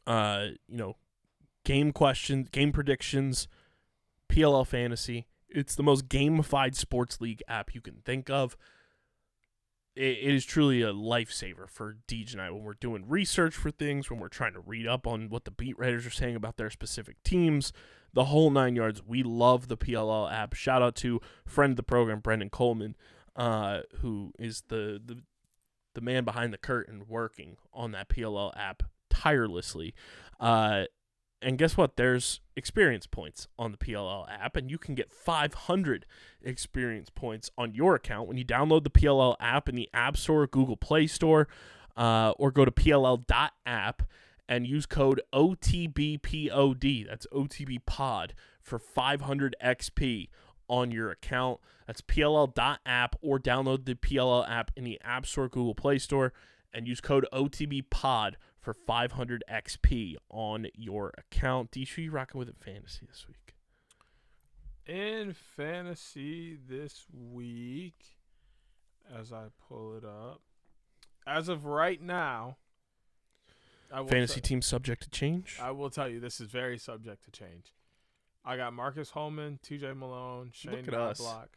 game questions, game predictions, PLL fantasy. It's the most gamified sports league app you can think of. it is truly a lifesaver for Deej and I when we're doing research for things, when we're trying to read up on what the beat writers are saying about their specific teams, the whole 9 yards. We love the PLL app. Shout out to friend of the program, Brendan Coleman, who is the man behind the curtain working on that PLL app tirelessly. And guess what? There's experience points on the PLL app, and you can get 500 experience points on your account when you download the PLL app in the App Store, Google Play Store, or go to pll.app and use code OTBPOD. That's OTBPOD for 500 XP on your account. That's pll.app, or download the PLL app in the App Store, Google Play Store, and use code OTBPOD for 500 XP on your account. D, who you rocking with in fantasy this week? In fantasy this week, as I pull it up, as of right now, fantasy team subject to change? I will tell you, this is very subject to change. I got Marcus Holman, TJ Malone, Shane Knobloch,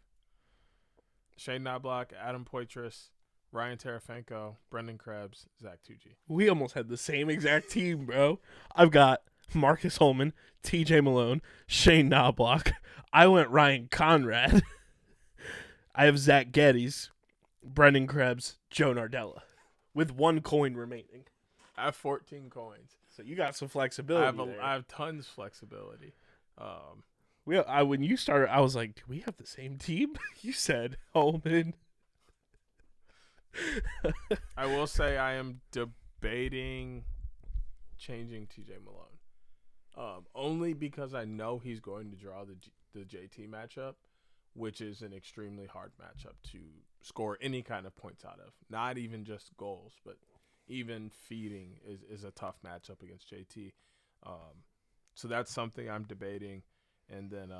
Adam Poitras, Ryan Terefenko, Brendan Krebs, Zach Tucci. We almost had the same exact team, bro. I've got Marcus Holman, TJ Malone, Shane Knobloch. I went Ryan Conrad. I have Zach Geddes, Brendan Krebs, Joe Nardella, with 1 coin remaining. I have 14 coins. So you got some flexibility. I have tons of flexibility. When you started, I was like, do we have the same team? You said Holman. I will say I am debating changing TJ Malone. Only because I know he's going to draw the JT matchup, which is an extremely hard matchup to score any kind of points out of. Not even just goals, but even feeding is a tough matchup against JT. So that's something I'm debating. And then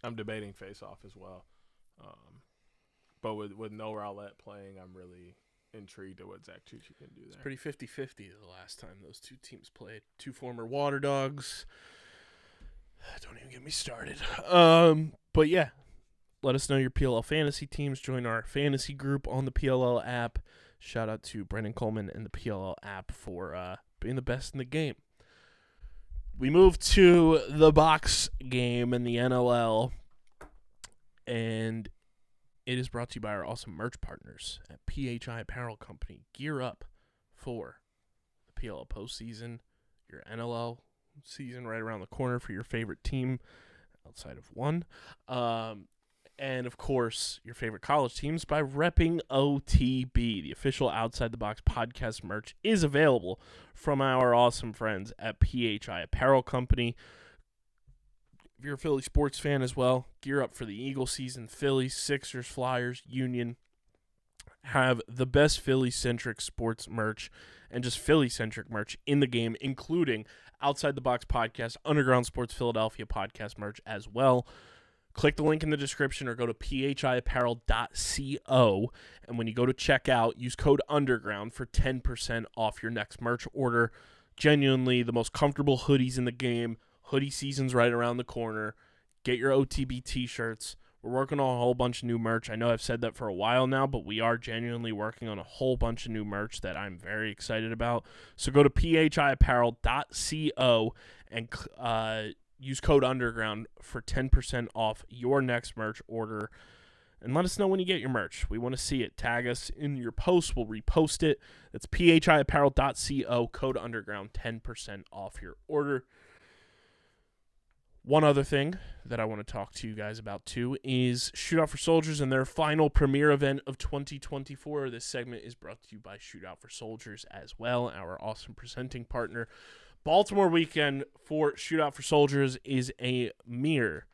I'm debating face-off as well. But with no Rowlett playing, I'm really intrigued at what Zach Tucci can do there. It's pretty 50-50 the last time those two teams played. 2 former Water Dogs. Don't even get me started. But yeah, let us know your PLL fantasy teams. Join our fantasy group on the PLL app. Shout out to Brendan Coleman and the PLL app for being the best in the game. We move to the box game in the NLL, and it is brought to you by our awesome merch partners at PHI Apparel Company. Gear up for the PLL postseason, your NLL season right around the corner for your favorite team outside of one. And, of course, your favorite college teams by repping OTB. The official Outside the Box podcast merch is available from our awesome friends at PHI Apparel Company. If you're a Philly sports fan as well, gear up for the Eagle season. Phillies, Sixers, Flyers, Union have the best Philly-centric sports merch and just Philly-centric merch in the game, including Outside the Box podcast, Underground Sports Philadelphia podcast merch as well. Click the link in the description or go to phiapparel.co. And when you go to checkout, use code UNDERGROUND for 10% off your next merch order. Genuinely the most comfortable hoodies in the game. Hoodie season's right around the corner. Get your OTB t-shirts. We're working on a whole bunch of new merch. I know I've said that for a while now, but we are genuinely working on a whole bunch of new merch that I'm very excited about. So go to phiapparel.co and use code UNDERGROUND for 10% off your next merch order. And let us know when you get your merch. We want to see it. Tag us in your post. We'll repost it. That's phiapparel.co, code UNDERGROUND, 10% off your order. One other thing that I want to talk to you guys about, too, is Shootout For Soldiers and their final premiere event of 2024. This segment is brought to you by Shootout For Soldiers as well, our awesome presenting partner. Baltimore weekend for Shootout For Soldiers is a mere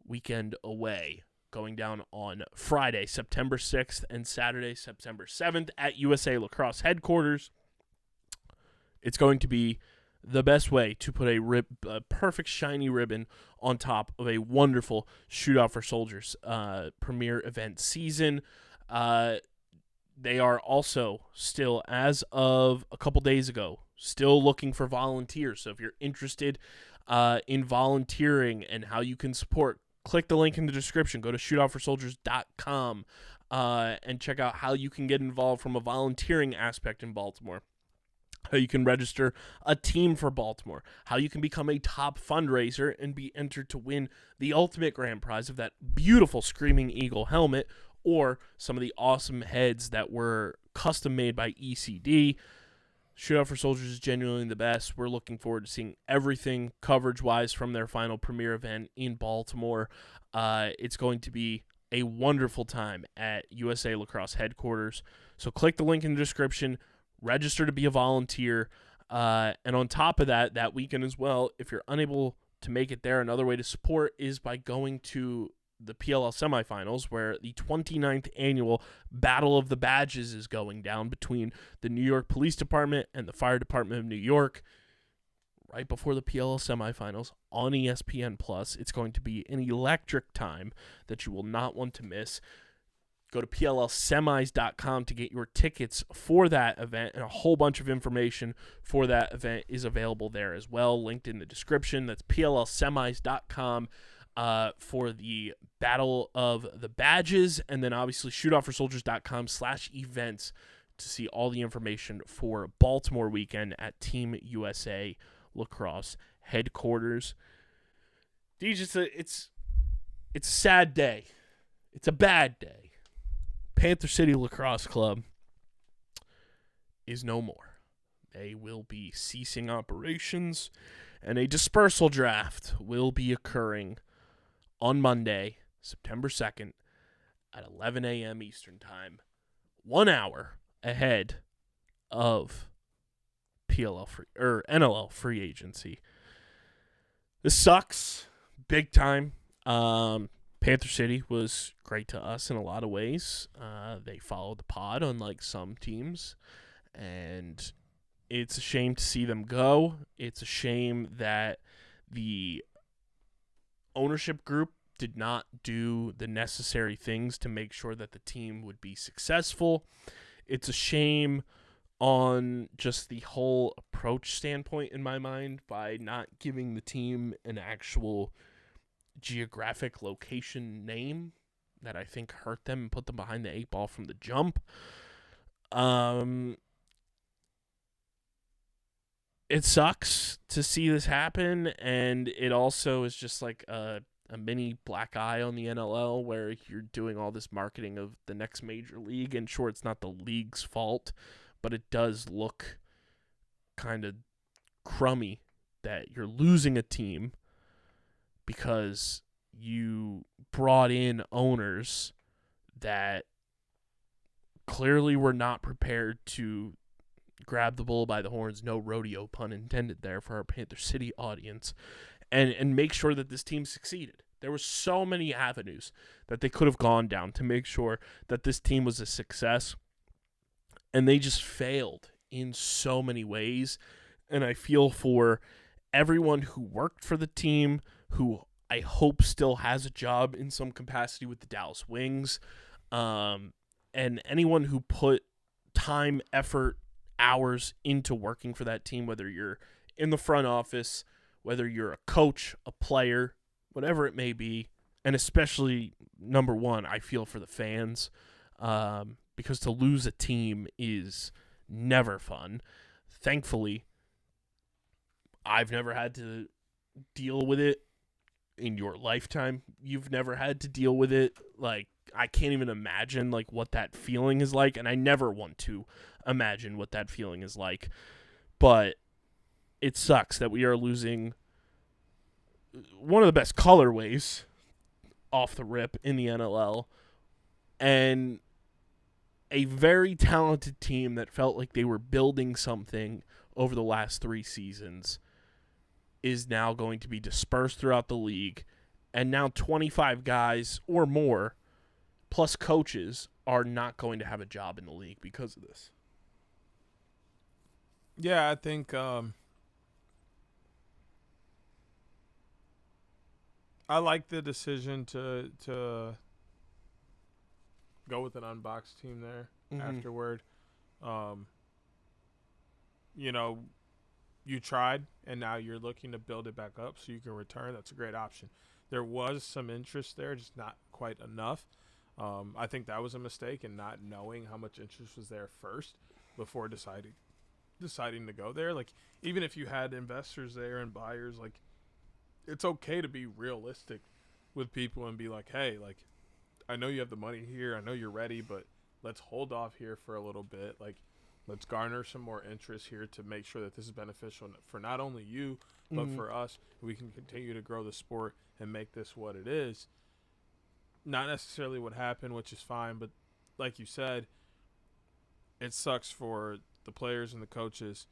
weekend away, going down on Friday, September 6th, and Saturday, September 7th at USA Lacrosse headquarters. It's going to be the best way to put a perfect shiny ribbon on top of a wonderful Shootout For Soldiers premiere event season. They are also still, as of a couple days ago, still looking for volunteers. So if you're interested in volunteering and how you can support, click the link in the description. Go to shootoutforsoldiers.com. and check out how you can get involved from a volunteering aspect in Baltimore, how you can register a team for Baltimore, how you can become a top fundraiser and be entered to win the ultimate grand prize of that beautiful Screaming Eagle helmet or some of the awesome heads that were custom made by ECD. Shootout for Soldiers is genuinely the best. We're looking forward to seeing everything coverage-wise from their final premiere event in Baltimore. It's going to be a wonderful time at USA Lacrosse headquarters. So click the link in the description, register to be a volunteer, and on top of that, that weekend as well, if you're unable to make it there, another way to support is by going to the PLL semifinals, where the 29th annual Battle of the Badges is going down between the New York Police Department and the Fire Department of New York. Right before the PLL semifinals on ESPN+. It's going to be an electric time that you will not want to miss. Go to PLLsemis.com to get your tickets for that event, and a whole bunch of information for that event is available there as well, linked in the description. That's PLLsemis.com for the Battle of the Badges, and then obviously shootoutforsoldiers.com/events to see all the information for Baltimore weekend at Team USA Lacrosse headquarters. DJ, it's a sad day. It's a bad day. Panther City Lacrosse Club is no more. They will be ceasing operations, and a dispersal draft will be occurring on Monday, September 2nd at 11 a.m. Eastern Time, 1 hour ahead of NLL Free Agency. This sucks big time. Panther City was great to us in a lot of ways. They followed the pod, unlike some teams, and it's a shame to see them go. It's a shame that the ownership group did not do the necessary things to make sure that the team would be successful. It's a shame on just the whole approach standpoint in my mind by not giving the team an actual geographic location name that I think hurt them and put them behind the 8 ball from the jump. It sucks to see this happen, and it also is just like a mini black eye on the NLL where you're doing all this marketing of the next major league, and sure, it's not the league's fault, but it does look kind of crummy that you're losing a team because you brought in owners that clearly were not prepared to grab the bull by the horns, no rodeo, pun intended there for our Panther City audience, and make sure that this team succeeded. There were so many avenues that they could have gone down to make sure that this team was a success, and they just failed in so many ways. And I feel for everyone who worked for the team, who I hope still has a job in some capacity with the Dallas Wings, and anyone who put time, effort, hours into working for that team, whether you're in the front office, whether you're a coach, a player, whatever it may be. And especially, number one, I feel for the fans, because to lose a team is never fun. Thankfully, I've never had to deal with it in your lifetime. You've never had to deal with it. Like, I can't even imagine like what that feeling is like, and I never want to imagine what that feeling is like. But it sucks that we are losing one of the best colorways off the rip in the NLL, and a very talented team that felt like they were building something over the last 3 seasons is now going to be dispersed throughout the league, and now 25 guys or more, plus coaches, are not going to have a job in the league because of this. Yeah, I think I like the decision to go with an unboxed team there afterward. You know, you tried, and now you're looking to build it back up so you can return. That's a great option. There was some interest there, just not quite enough. I think that was a mistake in not knowing how much interest was there first before deciding to go there. Like, even if you had investors there and buyers, like, it's okay to be realistic with people and be like, hey, like, I know you have the money here, I know you're ready, but let's hold off here for a little bit. Like, let's garner some more interest here to make sure that this is beneficial for not only you, but for us. We can continue to grow the sport and make this what it is. Not necessarily what happened, which is fine, but like you said, it sucks for the players and the coaches,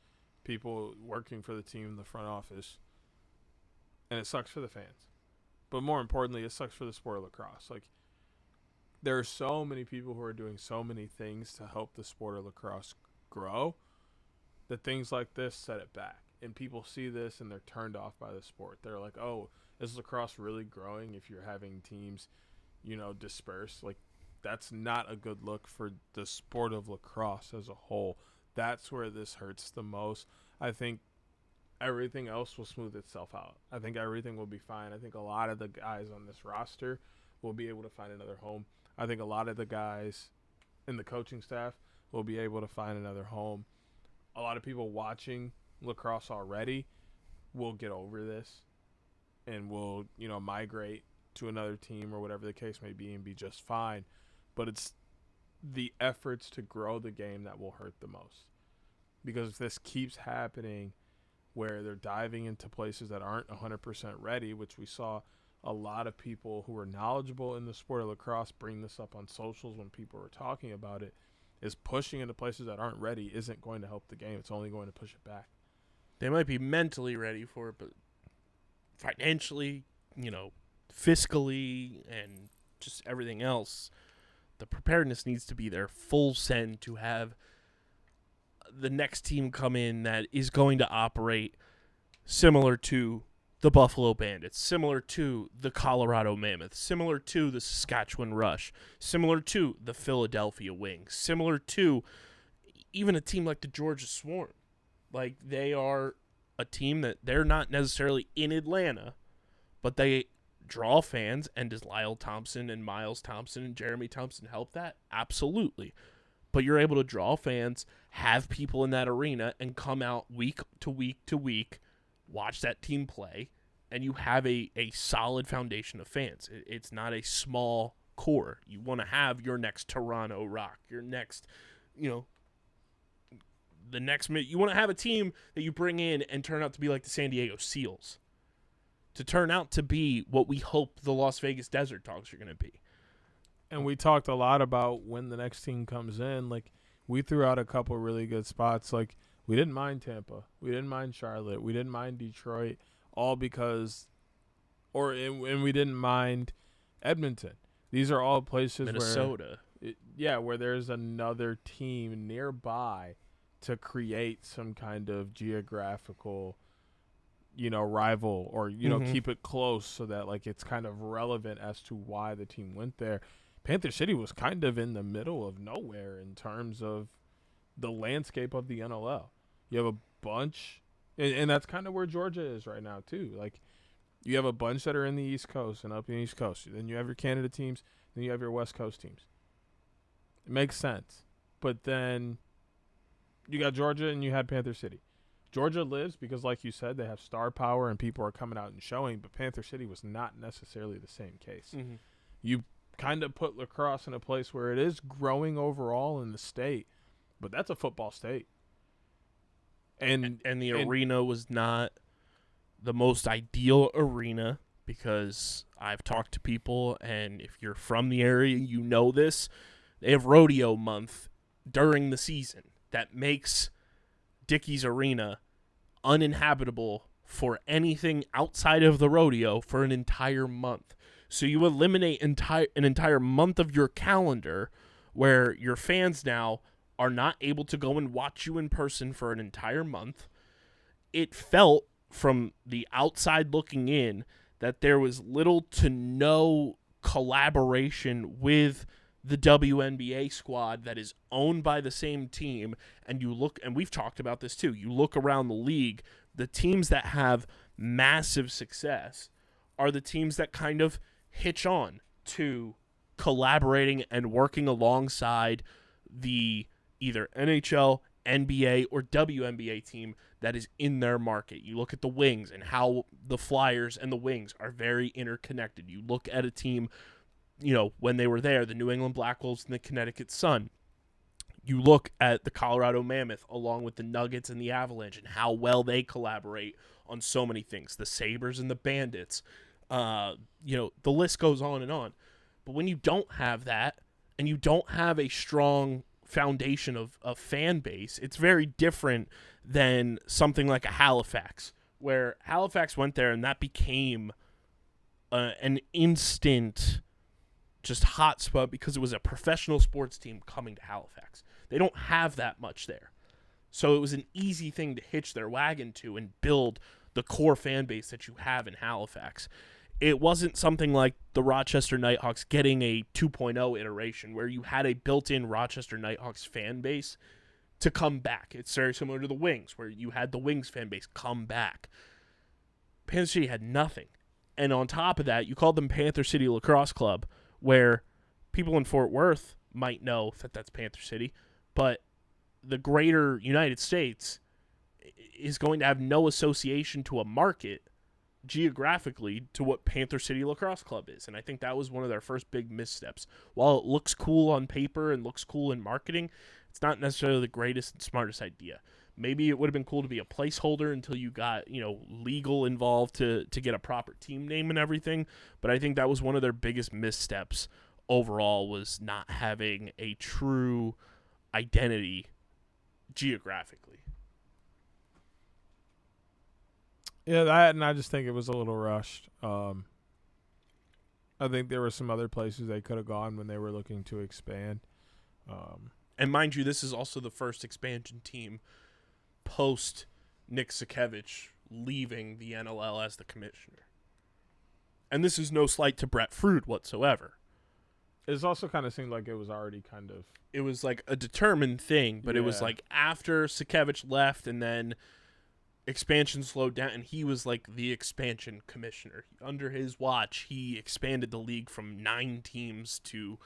people working for the team in the front office, and it sucks for the fans. But more importantly, it sucks for the sport of lacrosse. Like, there are so many people who are doing so many things to help the sport of lacrosse grow that things like this set it back. And people see this and they're turned off by the sport. They're like, oh, is lacrosse really growing if you're having teams, disperse? Like, that's not a good look for the sport of lacrosse as a whole. That's where this hurts the most. I think everything else will smooth itself out. I think everything will be fine. I think a lot of the guys on this roster will be able to find another home. I think a lot of the guys in the coaching staff will be able to find another home. A lot of people watching lacrosse already will get over this and will, migrate to another team or whatever the case may be and be just fine. But it's the efforts to grow the game that will hurt the most. Because if this keeps happening where they're diving into places that aren't 100% ready, which we saw a lot of people who are knowledgeable in the sport of lacrosse bring this up on socials when people were talking about it, is pushing into places that aren't ready isn't going to help the game. It's only going to push it back. They might be mentally ready for it, but financially, fiscally, and just everything else, the preparedness needs to be there full send to have the next team come in that is going to operate similar to the Buffalo Bandits, similar to the Colorado Mammoth, similar to the Saskatchewan Rush, similar to the Philadelphia Wings, similar to even a team like the Georgia Swarm. Like, they are a team that they're not necessarily in Atlanta, but they draw fans. And does Lyle Thompson and Miles Thompson and Jeremy Thompson help that? Absolutely. But you're able to draw fans, have people in that arena, and come out week to week to week, watch that team play, and you have a solid foundation of fans. It's not a small core. You want to have your next Toronto Rock, your next, you want to have a team that you bring in and turn out to be like the San Diego Seals, to turn out to be what we hope the Las Vegas Desert Dogs are going to be. And we talked a lot about when the next team comes in. Like, we threw out a couple really good spots. Like, we didn't mind Tampa. We didn't mind Charlotte. We didn't mind Detroit, all because – and we didn't mind Edmonton. These are all places Minnesota. where there's another team nearby to create some kind of geographical, rival or, keep it close so that, like, it's kind of relevant as to why the team went there. Panther City was kind of in the middle of nowhere in terms of the landscape of the NLL. You have a bunch, and that's kind of where Georgia is right now too. Like, you have a bunch that are in the East Coast and up in the East Coast. Then you have your Canada teams, then you have your West Coast teams. It makes sense. But then you got Georgia and you had Panther City. Georgia lives because, like you said, they have star power and people are coming out and showing, but Panther City was not necessarily the same case. Mm-hmm. You kind of put lacrosse in a place where it is growing overall in the state, but that's a football state. And the arena was not the most ideal arena, because I've talked to people, and if you're from the area, you know this. They have rodeo month during the season that makes Dickey's Arena uninhabitable for anything outside of the rodeo for an entire month. So you eliminate an entire month of your calendar where your fans now are not able to go and watch you in person for an entire month. It felt, from the outside looking in, that there was little to no collaboration with the WNBA squad that is owned by the same team. And you look, and we've talked about this too, you look around the league, the teams that have massive success are the teams that kind of hitch on to collaborating and working alongside the either NHL, NBA, or WNBA team that is in their market. You look at the Wings and how the Flyers and the Wings are very interconnected. You look at a team, when they were there, the New England Black Wolves and the Connecticut Sun. You look at the Colorado Mammoth along with the Nuggets and the Avalanche and how well they collaborate on so many things. The Sabres and the Bandits. The list goes on and on. But when you don't have that and you don't have a strong foundation of fan base, it's very different than something like a Halifax, where Halifax went there and that became an instant just hotspot because it was a professional sports team coming to Halifax. They don't have that much there. So it was an easy thing to hitch their wagon to and build the core fan base that you have in Halifax. It wasn't something like the Rochester Nighthawks getting a 2.0 iteration where you had a built-in Rochester Nighthawks fan base to come back. It's very similar to the Wings, where you had the Wings fan base come back. Panther City had nothing. And on top of that, you called them Panther City Lacrosse Club, where people in Fort Worth might know that that's Panther City, but the greater United States is going to have no association to a market geographically to what Panther City Lacrosse Club is. And I think that was one of their first big missteps. While it looks cool on paper and looks cool in marketing, it's not necessarily the greatest and smartest idea. Maybe it would have been cool to be a placeholder until you got, legal involved to get a proper team name and everything. But I think that was one of their biggest missteps overall, was not having a true identity geographically. Yeah, that, and I just think it was a little rushed. I think there were some other places they could have gone when they were looking to expand. And mind you, this is also the first expansion team post Nick Sakevich leaving the NLL as the commissioner. And this is no slight to Brett Fruit whatsoever. It also kind of seemed like it was already kind of... It was like a determined thing, but it was like after Sakevich left and then expansion slowed down, and he was like the expansion commissioner. Under his watch, he expanded the league from 9 teams to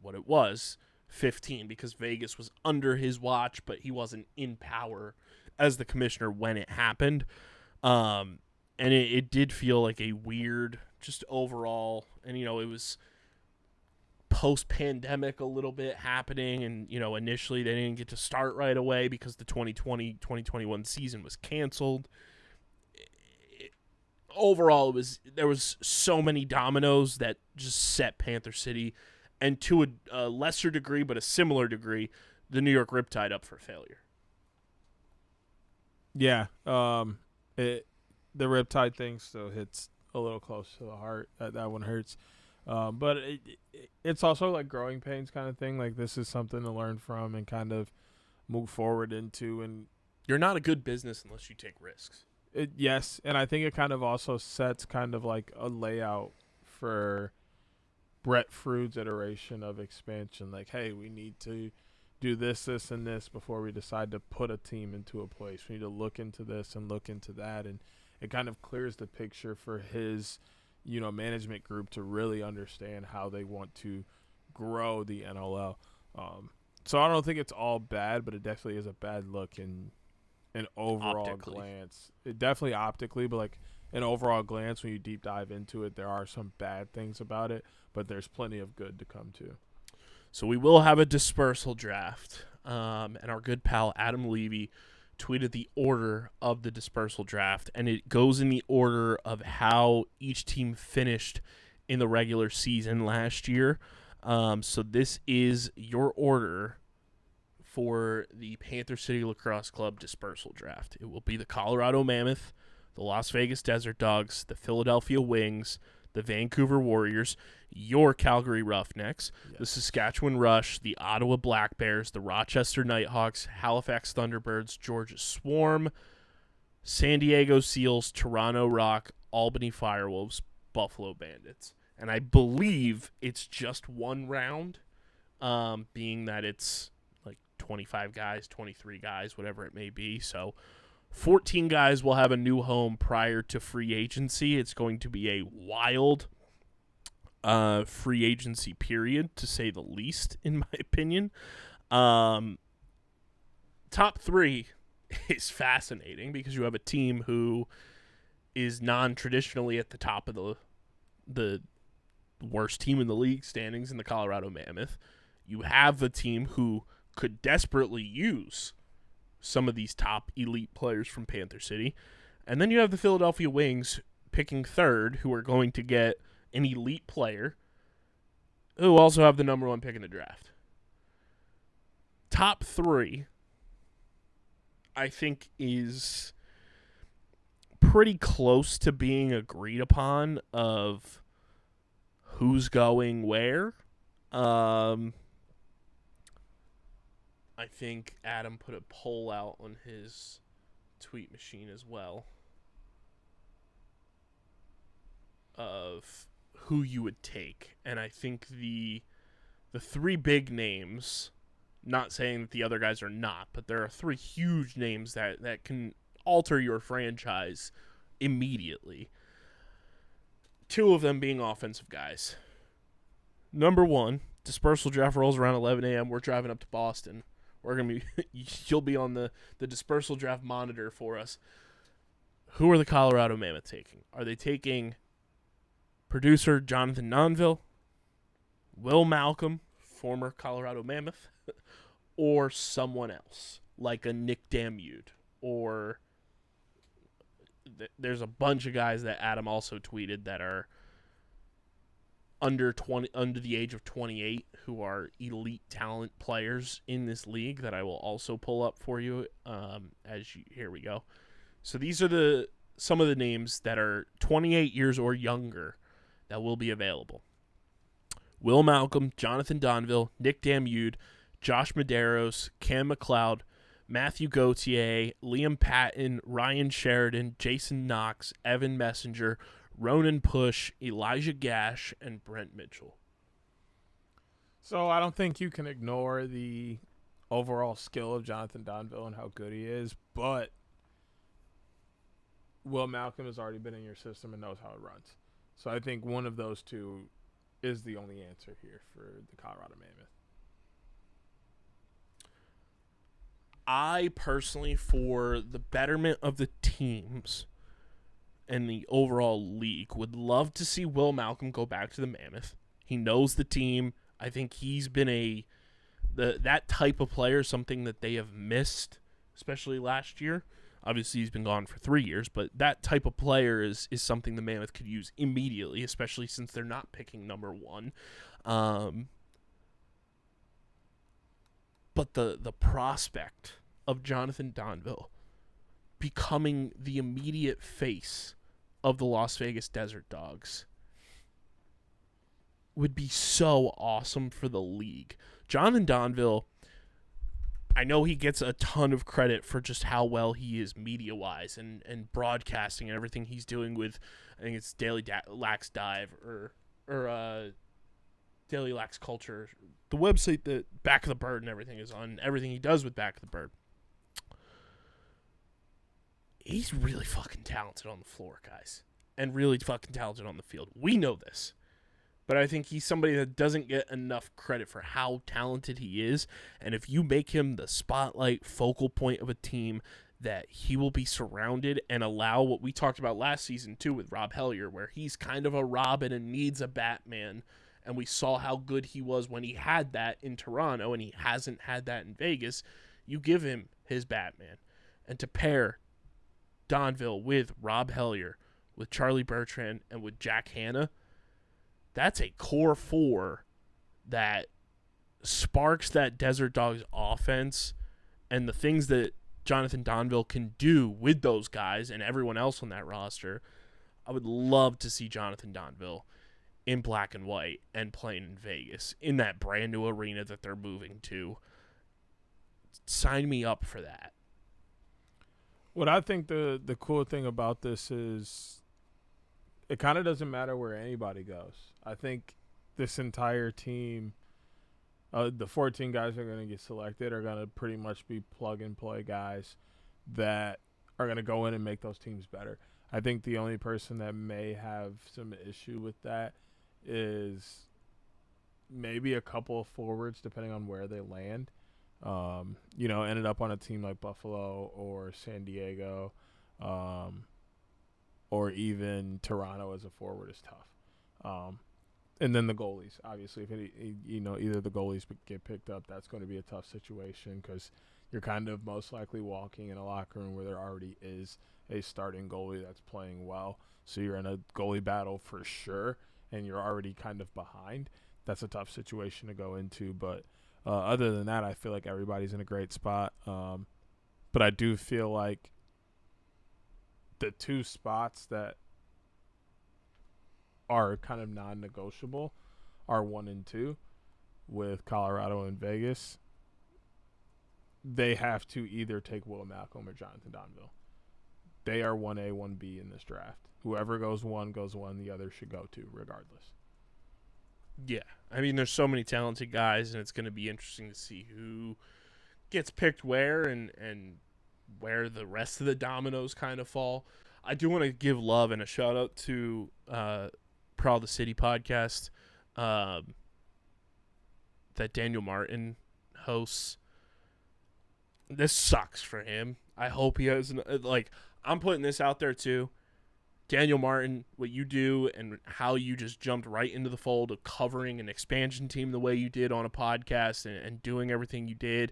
what it was, 15, because Vegas was under his watch, but he wasn't in power as the commissioner when it happened. And it did feel like a weird, just overall, and it was post-pandemic a little bit happening, and initially they didn't get to start right away because the 2020-2021 season was canceled. Overall, there was so many dominoes that just set Panther City, and to a lesser degree but a similar degree, the New York Riptide up for failure. Yeah, the Riptide thing still hits a little close to the heart. That one hurts. But it's also like growing pains kind of thing. Like, this is something to learn from and kind of move forward into. And you're not a good business unless you take risks. Yes, and I think it kind of also sets kind of like a layout for Brett Fruit's iteration of expansion. Like, hey, we need to do this, this, and this before we decide to put a team into a place. We need to look into this and look into that. And it kind of clears the picture for his management group to really understand how they want to grow the NLL. So I don't think it's all bad, but it definitely is a bad look in an overall optically. Glance. It definitely optically, but like an overall glance, when you deep dive into it, there are some bad things about it, but there's plenty of good to come to. So we will have a dispersal draft, and our good pal Adam Levy tweeted the order of the dispersal draft, and it goes in the order of how each team finished in the regular season last year. So this is your order for the Panther City Lacrosse Club dispersal draft. It will be the Colorado Mammoth, the Las Vegas Desert Dogs, the Philadelphia Wings, the Vancouver Warriors, your Calgary Roughnecks, the Saskatchewan Rush, the Ottawa Black Bears, the Rochester Nighthawks, Halifax Thunderbirds, Georgia Swarm, San Diego Seals, Toronto Rock, Albany Firewolves, Buffalo Bandits. And I believe it's just one round, being that it's like 25 guys, 23 guys, whatever it may be. So 14 guys will have a new home prior to free agency. It's going to be a wild free agency period, to say the least, in my opinion. Top three is fascinating because you have a team who is non-traditionally at the top of the worst team in the league standings in the Colorado Mammoth. You have a team who could desperately use some of these top elite players from Panther City. And then you have the Philadelphia Wings picking third, who are going to get an elite player, who also have the number one pick in the draft. Top three, I think, is pretty close to being agreed upon of who's going where. I think Adam put a poll out on his tweet machine as well of who you would take. And I think the three big names, not saying that the other guys are not, but there are three huge names that can alter your franchise immediately. Two of them being offensive guys. Number one, Dispersal draft rolls around 11 a.m. We're driving up to Boston. We're gonna be you'll be on the Dispersal draft monitor for us. Who are the Colorado Mammoth taking? Are they taking producer Jonathan Nonville, Will Malcolm, former Colorado Mammoth, or someone else like a Nick Damude? Or there's a bunch of guys that Adam also tweeted that are under the age of 28 who are elite talent players in this league that I will also pull up for you here we go. So these are some of the names that are 28 years or younger that will be available. Will Malcolm, Jonathan Donville, Nick Damude, Josh Medeiros, Cam McLeod, Matthew Gauthier, Liam Patton, Ryan Sheridan, Jason Knox, Evan Messenger, Ronan Push, Elijah Gash, and Brent Mitchell. So I don't think you can ignore the overall skill of Jonathan Donville and how good he is, but Will Malcolm has already been in your system and knows how it runs. So I think one of those two is the only answer here for the Colorado Mammoth. I personally, for the betterment of the teams and the overall league, would love to see Will Malcolm go back to the Mammoth. He knows the team. I think he's been that type of player, something that they have missed, especially last year. Obviously, he's been gone for 3 years, but that type of player is something the Mammoth could use immediately, especially since they're not picking number one. But the prospect of Jonathan Donville becoming the immediate face of the Las Vegas Desert Dogs would be so awesome for the league. Jonathan Donville, I know he gets a ton of credit for just how well he is media-wise and broadcasting and everything he's doing with, I think it's Daily Lax Dive or Daily Lax Culture, the website that Back of the Bird and everything is on, everything he does with Back of the Bird. He's really fucking talented on the floor, guys, and really fucking talented on the field. We know this. But I think he's somebody that doesn't get enough credit for how talented he is. And if you make him the spotlight focal point of a team, that he will be surrounded and allow what we talked about last season, too, with Rob Hellier, where he's kind of a Robin and needs a Batman. And we saw how good he was when he had that in Toronto, and he hasn't had that in Vegas. You give him his Batman. And to pair Donville with Rob Hellier, with Charlie Bertrand, and with Jack Hanna, that's a core four that sparks that Desert Dogs offense, and the things that Jonathan Donville can do with those guys and everyone else on that roster. I would love to see Jonathan Donville in black and white and playing in Vegas in that brand new arena that they're moving to. Sign me up for that. What I think the cool thing about this is it kind of doesn't matter where anybody goes. I think this entire team, the 14 guys that are going to get selected are going to pretty much be plug-and-play guys that are going to go in and make those teams better. I think the only person that may have some issue with that is maybe a couple of forwards, depending on where they land. Ended up on a team like Buffalo or San Diego, or even Toronto as a forward is tough. And then the goalies, obviously, if either the goalies get picked up, that's going to be a tough situation because you're kind of most likely walking in a locker room where there already is a starting goalie that's playing well. So you're in a goalie battle for sure, and you're already kind of behind. That's a tough situation to go into. But other than that, I feel like everybody's in a great spot. But I do feel like the two spots that are kind of non-negotiable are 1 and 2 with Colorado and Vegas. They have to either take Will Malcolm or Jonathan Donville. They are 1A, 1B in this draft. Whoever goes 1 goes 1. The other should go 2 regardless. Yeah. I mean, there's so many talented guys, and it's going to be interesting to see who gets picked where and where the rest of the dominoes kind of fall. I do want to give love and a shout-out to PLL City podcast that Daniel Martin hosts. This sucks for him. I hope he has I'm putting this out there too. Daniel Martin, what you do and how you just jumped right into the fold of covering an expansion team the way you did on a podcast and doing everything you did.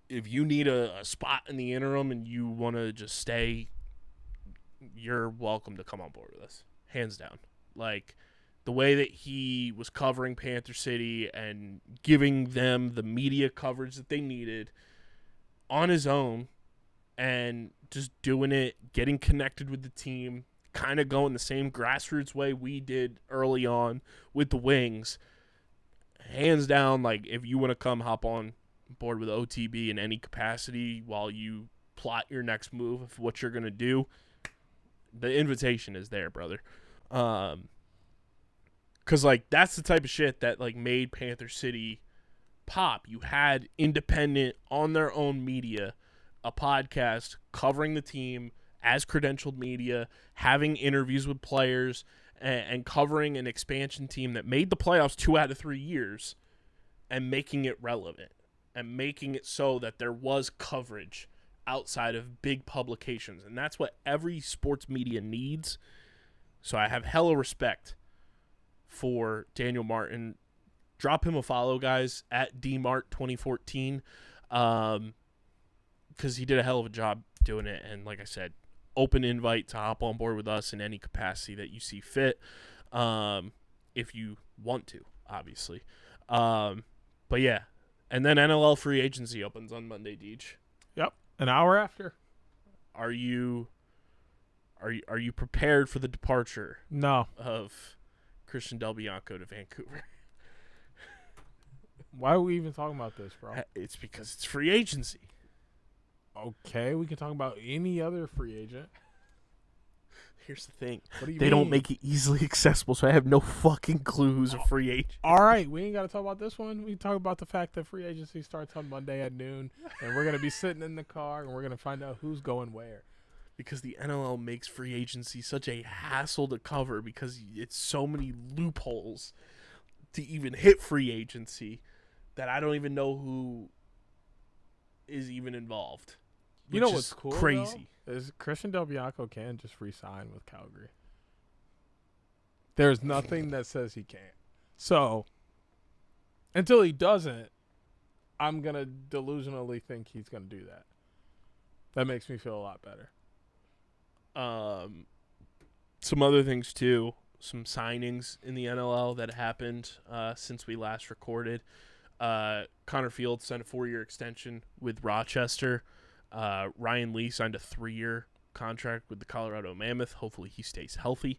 If you need a spot in the interim and you want to just stay, you're welcome to come on board with us. Hands down. Like, the way that he was covering Panther City and giving them the media coverage that they needed on his own and just doing it, getting connected with the team, kind of going the same grassroots way we did early on with the Wings. Hands down, like, if you want to come hop on board with OTB in any capacity while you plot your next move of what you're going to do, the invitation is there, brother. Because, like, that's the type of shit that, like, made Panther City pop. You had independent, on their own media, a podcast covering the team as credentialed media, having interviews with players, and covering an expansion team that made the playoffs 2 out of 3 years and making it relevant and making it so that there was coverage outside of big publications. And that's what every sports media needs. So I have hella respect for Daniel Martin. Drop him a follow, guys, at DMart2014, because he did a hell of a job doing it. And like I said, open invite to hop on board with us in any capacity that you see fit, if you want to, obviously. But yeah, and then NLL Free Agency opens on Monday, Deej. Yep, an hour after. Are you prepared for the departure? No. Of Christian Del Bianco to Vancouver? Why are we even talking about this, bro? It's because it's free agency. Okay, we can talk about any other free agent. Here's the thing. What do you They mean? don't make it easily accessible, so I have no fucking clue who's a free agent. All right, we ain't got to talk about this one. We can talk about the fact that free agency starts on Monday at noon, and we're going to be sitting in the car, and we're going to find out who's going where. Because the NLL makes free agency such a hassle to cover because it's so many loopholes to even hit free agency that I don't even know who is even involved. You know what's cool, crazy, though, is Christian Del Bianco can just re-sign with Calgary. There's nothing that says he can't. So, until he doesn't, I'm going to delusionally think he's going to do that. That makes me feel a lot better. Some other things, too. Some signings in the NLL that happened since we last recorded. Connor Fields signed a 4-year extension with Rochester. Ryan Lee signed a 3-year contract with the Colorado Mammoth. Hopefully he stays healthy.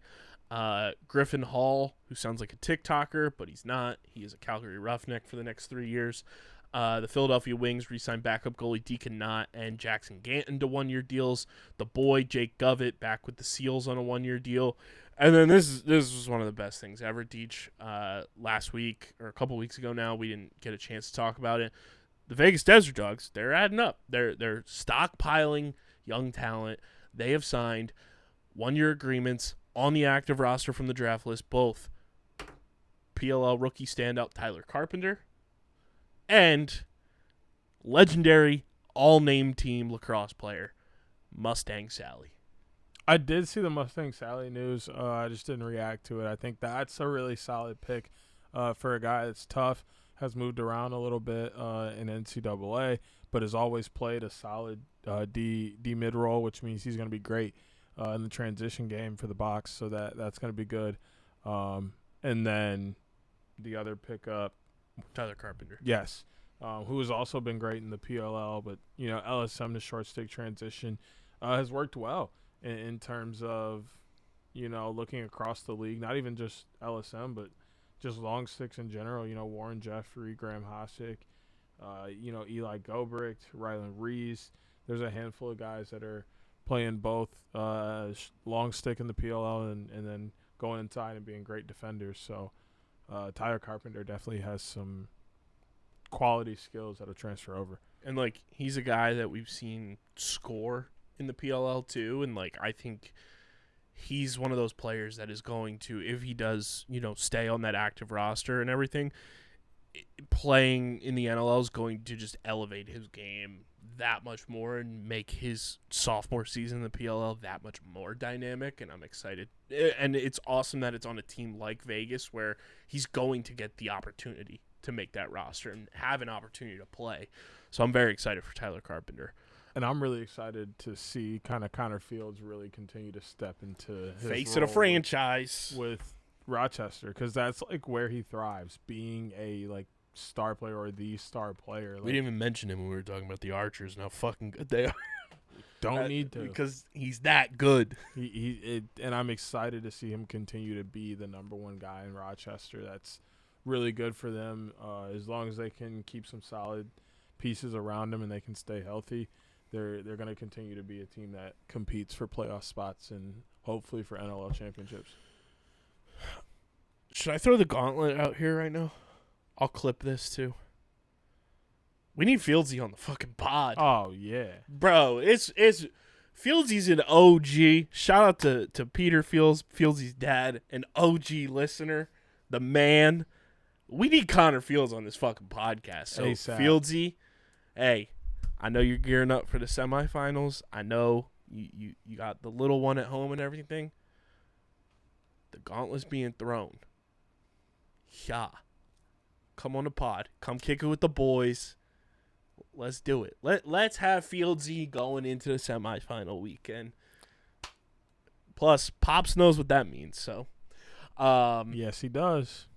Griffin Hall, who sounds like a TikToker, but he's not. He is a Calgary Roughneck for the next 3 years. The Philadelphia Wings re-signed backup goalie Deacon Knott and Jackson Ganton to 1-year deals. The boy, Jake Govett, back with the Seals on a 1-year deal. And then this was one of the best things ever, Deech. Last week, or a couple weeks ago now, we didn't get a chance to talk about it. The Vegas Desert Dogs, they're adding up. They're stockpiling young talent. They have signed 1-year agreements on the active roster from the draft list, both PLL rookie standout Tyler Carpenter, and legendary all-name team lacrosse player Mustang Sally. I did see the Mustang Sally news. I just didn't react to it. I think that's a really solid pick for a guy that's tough, has moved around a little bit in NCAA, but has always played a solid D mid role, which means he's going to be great in the transition game for the box. So that's going to be good. And then the other pickup, Tyler Carpenter. yes, who has also been great in the PLL, but LSM to short stick transition has worked well in terms of looking across the league, not even just LSM, but just long sticks in general. Warren Jeffrey, Graham Hosick, Eli Gobricht, Rylan Rees. There's a handful of guys that are playing both long stick in the PLL and then going inside and being great defenders. So Tyler Carpenter definitely has some quality skills that'll transfer over. And, he's a guy that we've seen score in the PLL too, and, I think he's one of those players that is going to, if he does, stay on that active roster and everything, playing in the NLL is going to just elevate his game that much more and make his sophomore season in the PLL that much more dynamic, and I'm excited. And it's awesome that it's on a team like Vegas where he's going to get the opportunity to make that roster and have an opportunity to play. So I'm very excited for Tyler Carpenter. And I'm really excited to see kind of Connor Fields really continue to step into his face of the franchise with Rochester, because that's where he thrives, being a star player or the star player. We didn't even mention him when we were talking about the Archers and how fucking good they are. Don't need to, because he's that good. And I'm excited to see him continue to be the number one guy in Rochester. That's really good for them, as long as they can keep some solid pieces around him and they can stay healthy. They're going to continue to be a team that competes for playoff spots and hopefully for NLL championships. Should I throw the gauntlet out here right now? I'll clip this too. We need Fieldsy on the fucking pod. Oh yeah, bro, it's Fieldsy's an OG. Shout out to Peter Fieldsy's dad, an OG listener, the man. We need Connor Fields on this fucking podcast. So ASAP. Fieldsy, hey, I know you're gearing up for the semifinals. I know you got the little one at home and everything. The gauntlet's being thrown. Yeah. Come on the pod. Come kick it with the boys. Let's do it. Let's have Fieldsy going into the semifinal weekend. Plus, Pops knows what that means. So, yes, he does.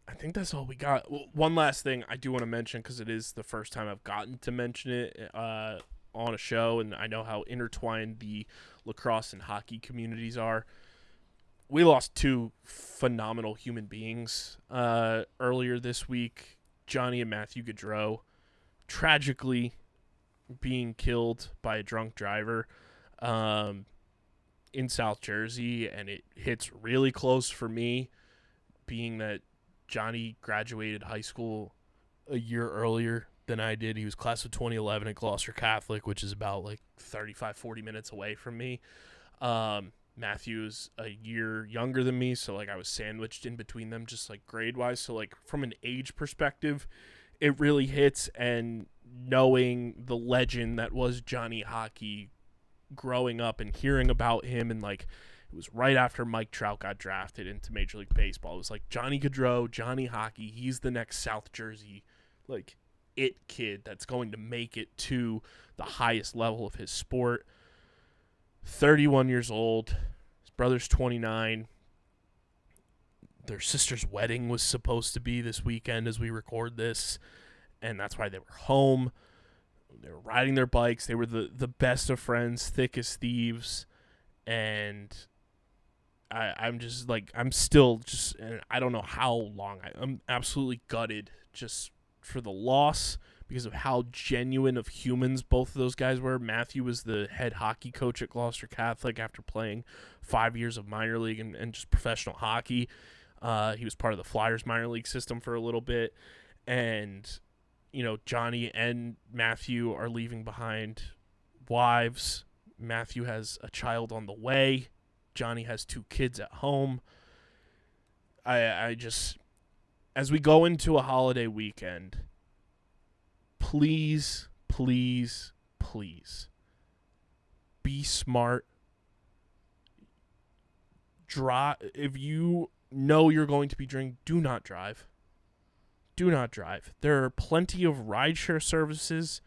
I think that's all we got. One last thing I do want to mention, because it is the first time I've gotten to mention it on a show, and I know how intertwined the lacrosse and hockey communities are. We lost two phenomenal human beings earlier this week. Johnny and Matthew Gaudreau tragically being killed by a drunk driver in South Jersey, and it hits really close for me, being that Johnny graduated high school a year earlier than I did. He was class of 2011 at Gloucester Catholic, which is about 35-40 minutes away from me. Matthew's a year younger than me, so I was sandwiched in between them just grade-wise. So from an age perspective, it really hits, and knowing the legend that was Johnny Hockey growing up and hearing about him, and it was right after Mike Trout got drafted into Major League Baseball. It was Johnny Gaudreau, Johnny Hockey, he's the next South Jersey it kid that's going to make it to the highest level of his sport. 31 years old. His brother's 29. Their sister's wedding was supposed to be this weekend as we record this, and that's why they were home. They were riding their bikes. They were the best of friends, thick as thieves, and I'm just I'm still just, and I don't know how long. I'm absolutely gutted just for the loss, because of how genuine of humans both of those guys were. Matthew was the head hockey coach at Gloucester Catholic after playing 5 years of minor league and just professional hockey. He was part of the Flyers minor league system for a little bit. And, Johnny and Matthew are leaving behind wives. Matthew has a child on the way. Johnny has 2 kids at home. I just, as we go into a holiday weekend, please, please, please be smart. If you know you're going to be drinking, do not drive. Do not drive. There are plenty of rideshare services.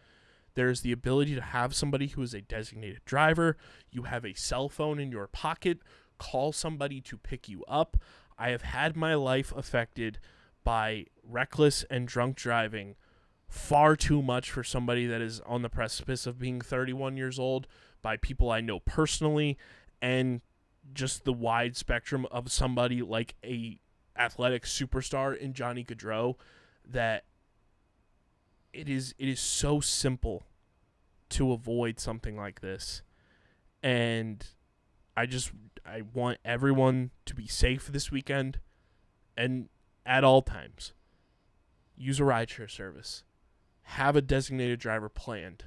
There's the ability to have somebody who is a designated driver. You have a cell phone in your pocket. Call somebody to pick you up. I have had my life affected by reckless and drunk driving far too much for somebody that is on the precipice of being 31 years old, by people I know personally, and just the wide spectrum of somebody like a athletic superstar in Johnny Gaudreau, that it is so simple to avoid something like this. And I want everyone to be safe this weekend, and at all times, use a rideshare service. Have a designated driver planned.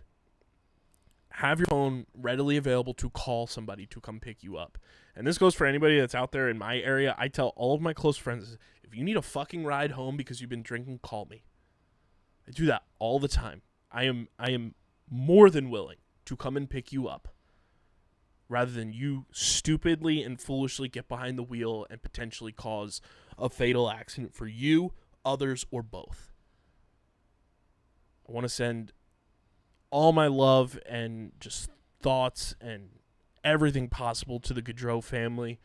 Have your phone readily available to call somebody to come pick you up. And this goes for anybody that's out there in my area. I tell all of my close friends, if you need a fucking ride home because you've been drinking, call me. I do that all the time. I am more than willing to come and pick you up, rather than you stupidly and foolishly get behind the wheel and potentially cause a fatal accident for you, others, or both. I want to send all my love and just thoughts and everything possible to the Gaudreau family.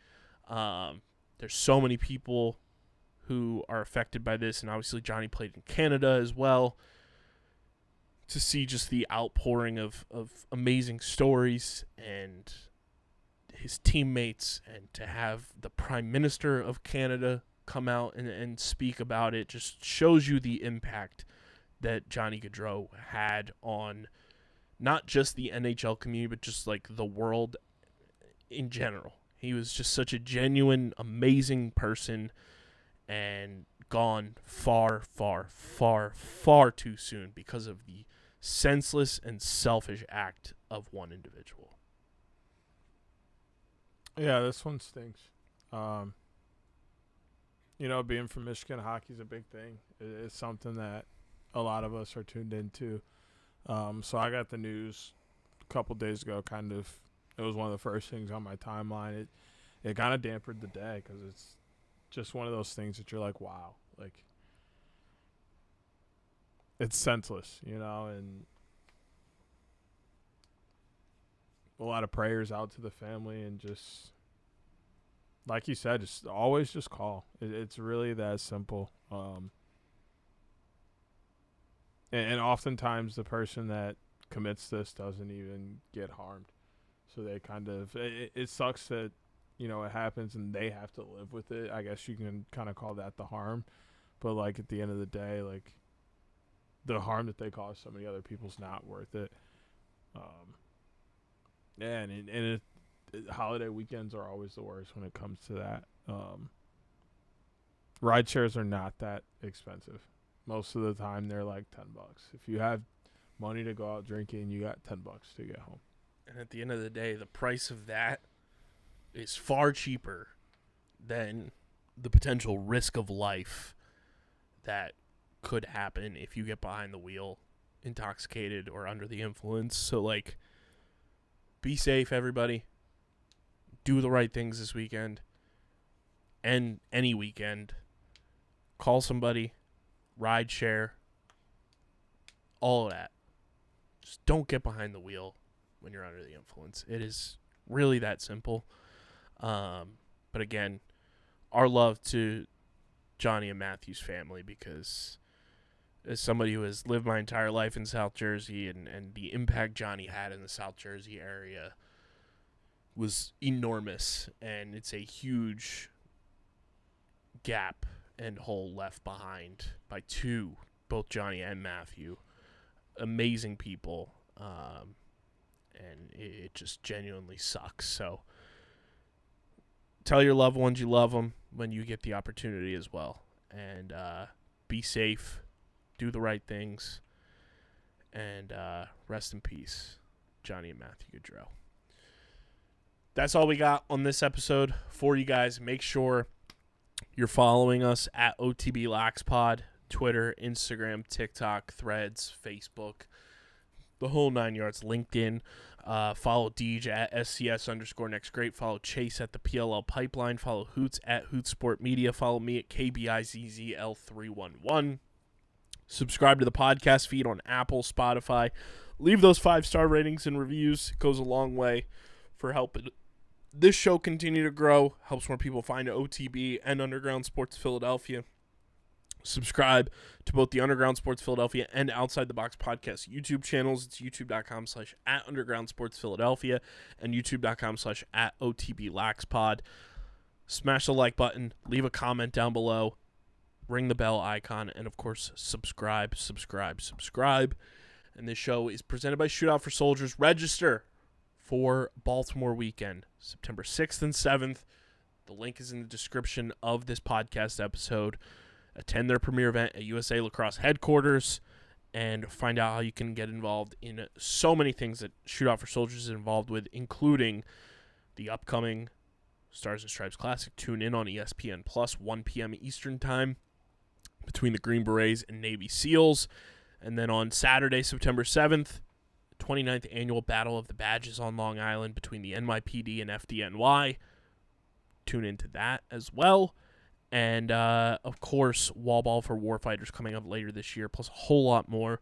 There's so many people who are affected by this, and obviously Johnny played in Canada as well. To see just the outpouring of amazing stories and his teammates, and to have the Prime Minister of Canada come out and speak about it, just shows you the impact that Johnny Gaudreau had on not just the NHL community, but just like the world in general. He was just such a genuine, amazing person, and gone far, far, far, far too soon because of the senseless and selfish act of one individual. Yeah, this one stinks. Being from Michigan, hockey's a big thing. It's something that a lot of us are tuned into. So I got the news a couple days ago. It was one of the first things on my timeline. It kind of dampened the day, because it's just one of those things that you're like, wow, like, it's senseless, and a lot of prayers out to the family, and just, like you said, just always just call. It's really that simple. And oftentimes the person that commits this doesn't even get harmed. So they it sucks that, it happens and they have to live with it. I guess you can kind of call that the harm. But, like, at the end of the day, like, the harm that they cause so many other people's not worth it. Holiday weekends are always the worst when it comes to that. Ride shares are not that expensive. Most of the time, they're like $10. If you have money to go out drinking, you got $10 to get home. And at the end of the day, the price of that is far cheaper than the potential risk of life that could happen if you get behind the wheel intoxicated or under the influence. So, like, be safe, everybody. Do the right things this weekend and any weekend. Call somebody, ride share, all of that. Just don't get behind the wheel when you're under the influence. It is really that simple. But again, our love to Johnny and Matthew's family, because as somebody who has lived my entire life in South Jersey, and the impact Johnny had in the South Jersey area was enormous, and it's a huge gap and hole left behind by both Johnny and Matthew. Amazing people, and it just genuinely sucks. So tell your loved ones you love them when you get the opportunity as well, and be safe, do the right things, and rest in peace, Johnny and Matthew Gaudreau. That's all we got on this episode for you guys. Make sure You're following us at OTB LaxPod, Twitter, Instagram, TikTok, Threads, Facebook, the whole 9 yards, LinkedIn. Follow Deej at SCS_NextGreat. Follow Chase at the PLL Pipeline. Follow Hoots at Hoots Sport Media. Follow me at KBIZZL311. Subscribe to the podcast feed on Apple, Spotify. Leave those 5-star ratings and reviews. It goes a long way for helping this show continue to grow. Helps more people find OTB and Underground Sports Philadelphia. Subscribe to both the Underground Sports Philadelphia and Outside the Box podcast YouTube channels. It's youtube.com/@undergroundsportsphiladelphia and youtube.com/@OTBLaxPod. Smash the like button. Leave a comment down below. Ring the bell icon. And, of course, subscribe. And this show is presented by Shootout For Soldiers. Register for Baltimore weekend, September 6th and 7th. The link is in the description of this podcast episode. Attend their premiere event at USA Lacrosse headquarters and find out how you can get involved in so many things that Shootout For Soldiers is involved with, including the upcoming Stars and Stripes Classic. Tune in on ESPN Plus, 1 p.m. Eastern Time, between the Green Berets and Navy SEALs. And then on Saturday, September 7th, 29th Annual Battle of the Badges on Long Island between the NYPD and FDNY. Tune into that as well. And, of course, Wall Ball for Warfighters coming up later this year, plus a whole lot more.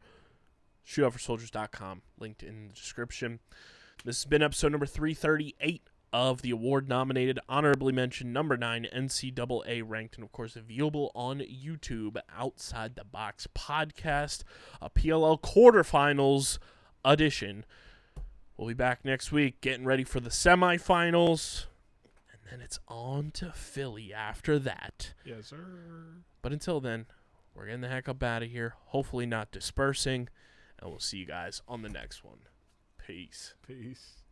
ShootoutForSoldiers.com, linked in the description. This has been episode number 338 of the award-nominated, honorably mentioned, number 9 NCAA ranked, and, of course, viewable on YouTube, Outside the Box podcast, a PLL Quarterfinals edition. We'll be back next week getting ready for the semifinals. And it's on to Philly after that. Yes, sir. But until then, we're getting the heck up out of here. Hopefully not dispersing. And we'll see you guys on the next one. Peace. Peace.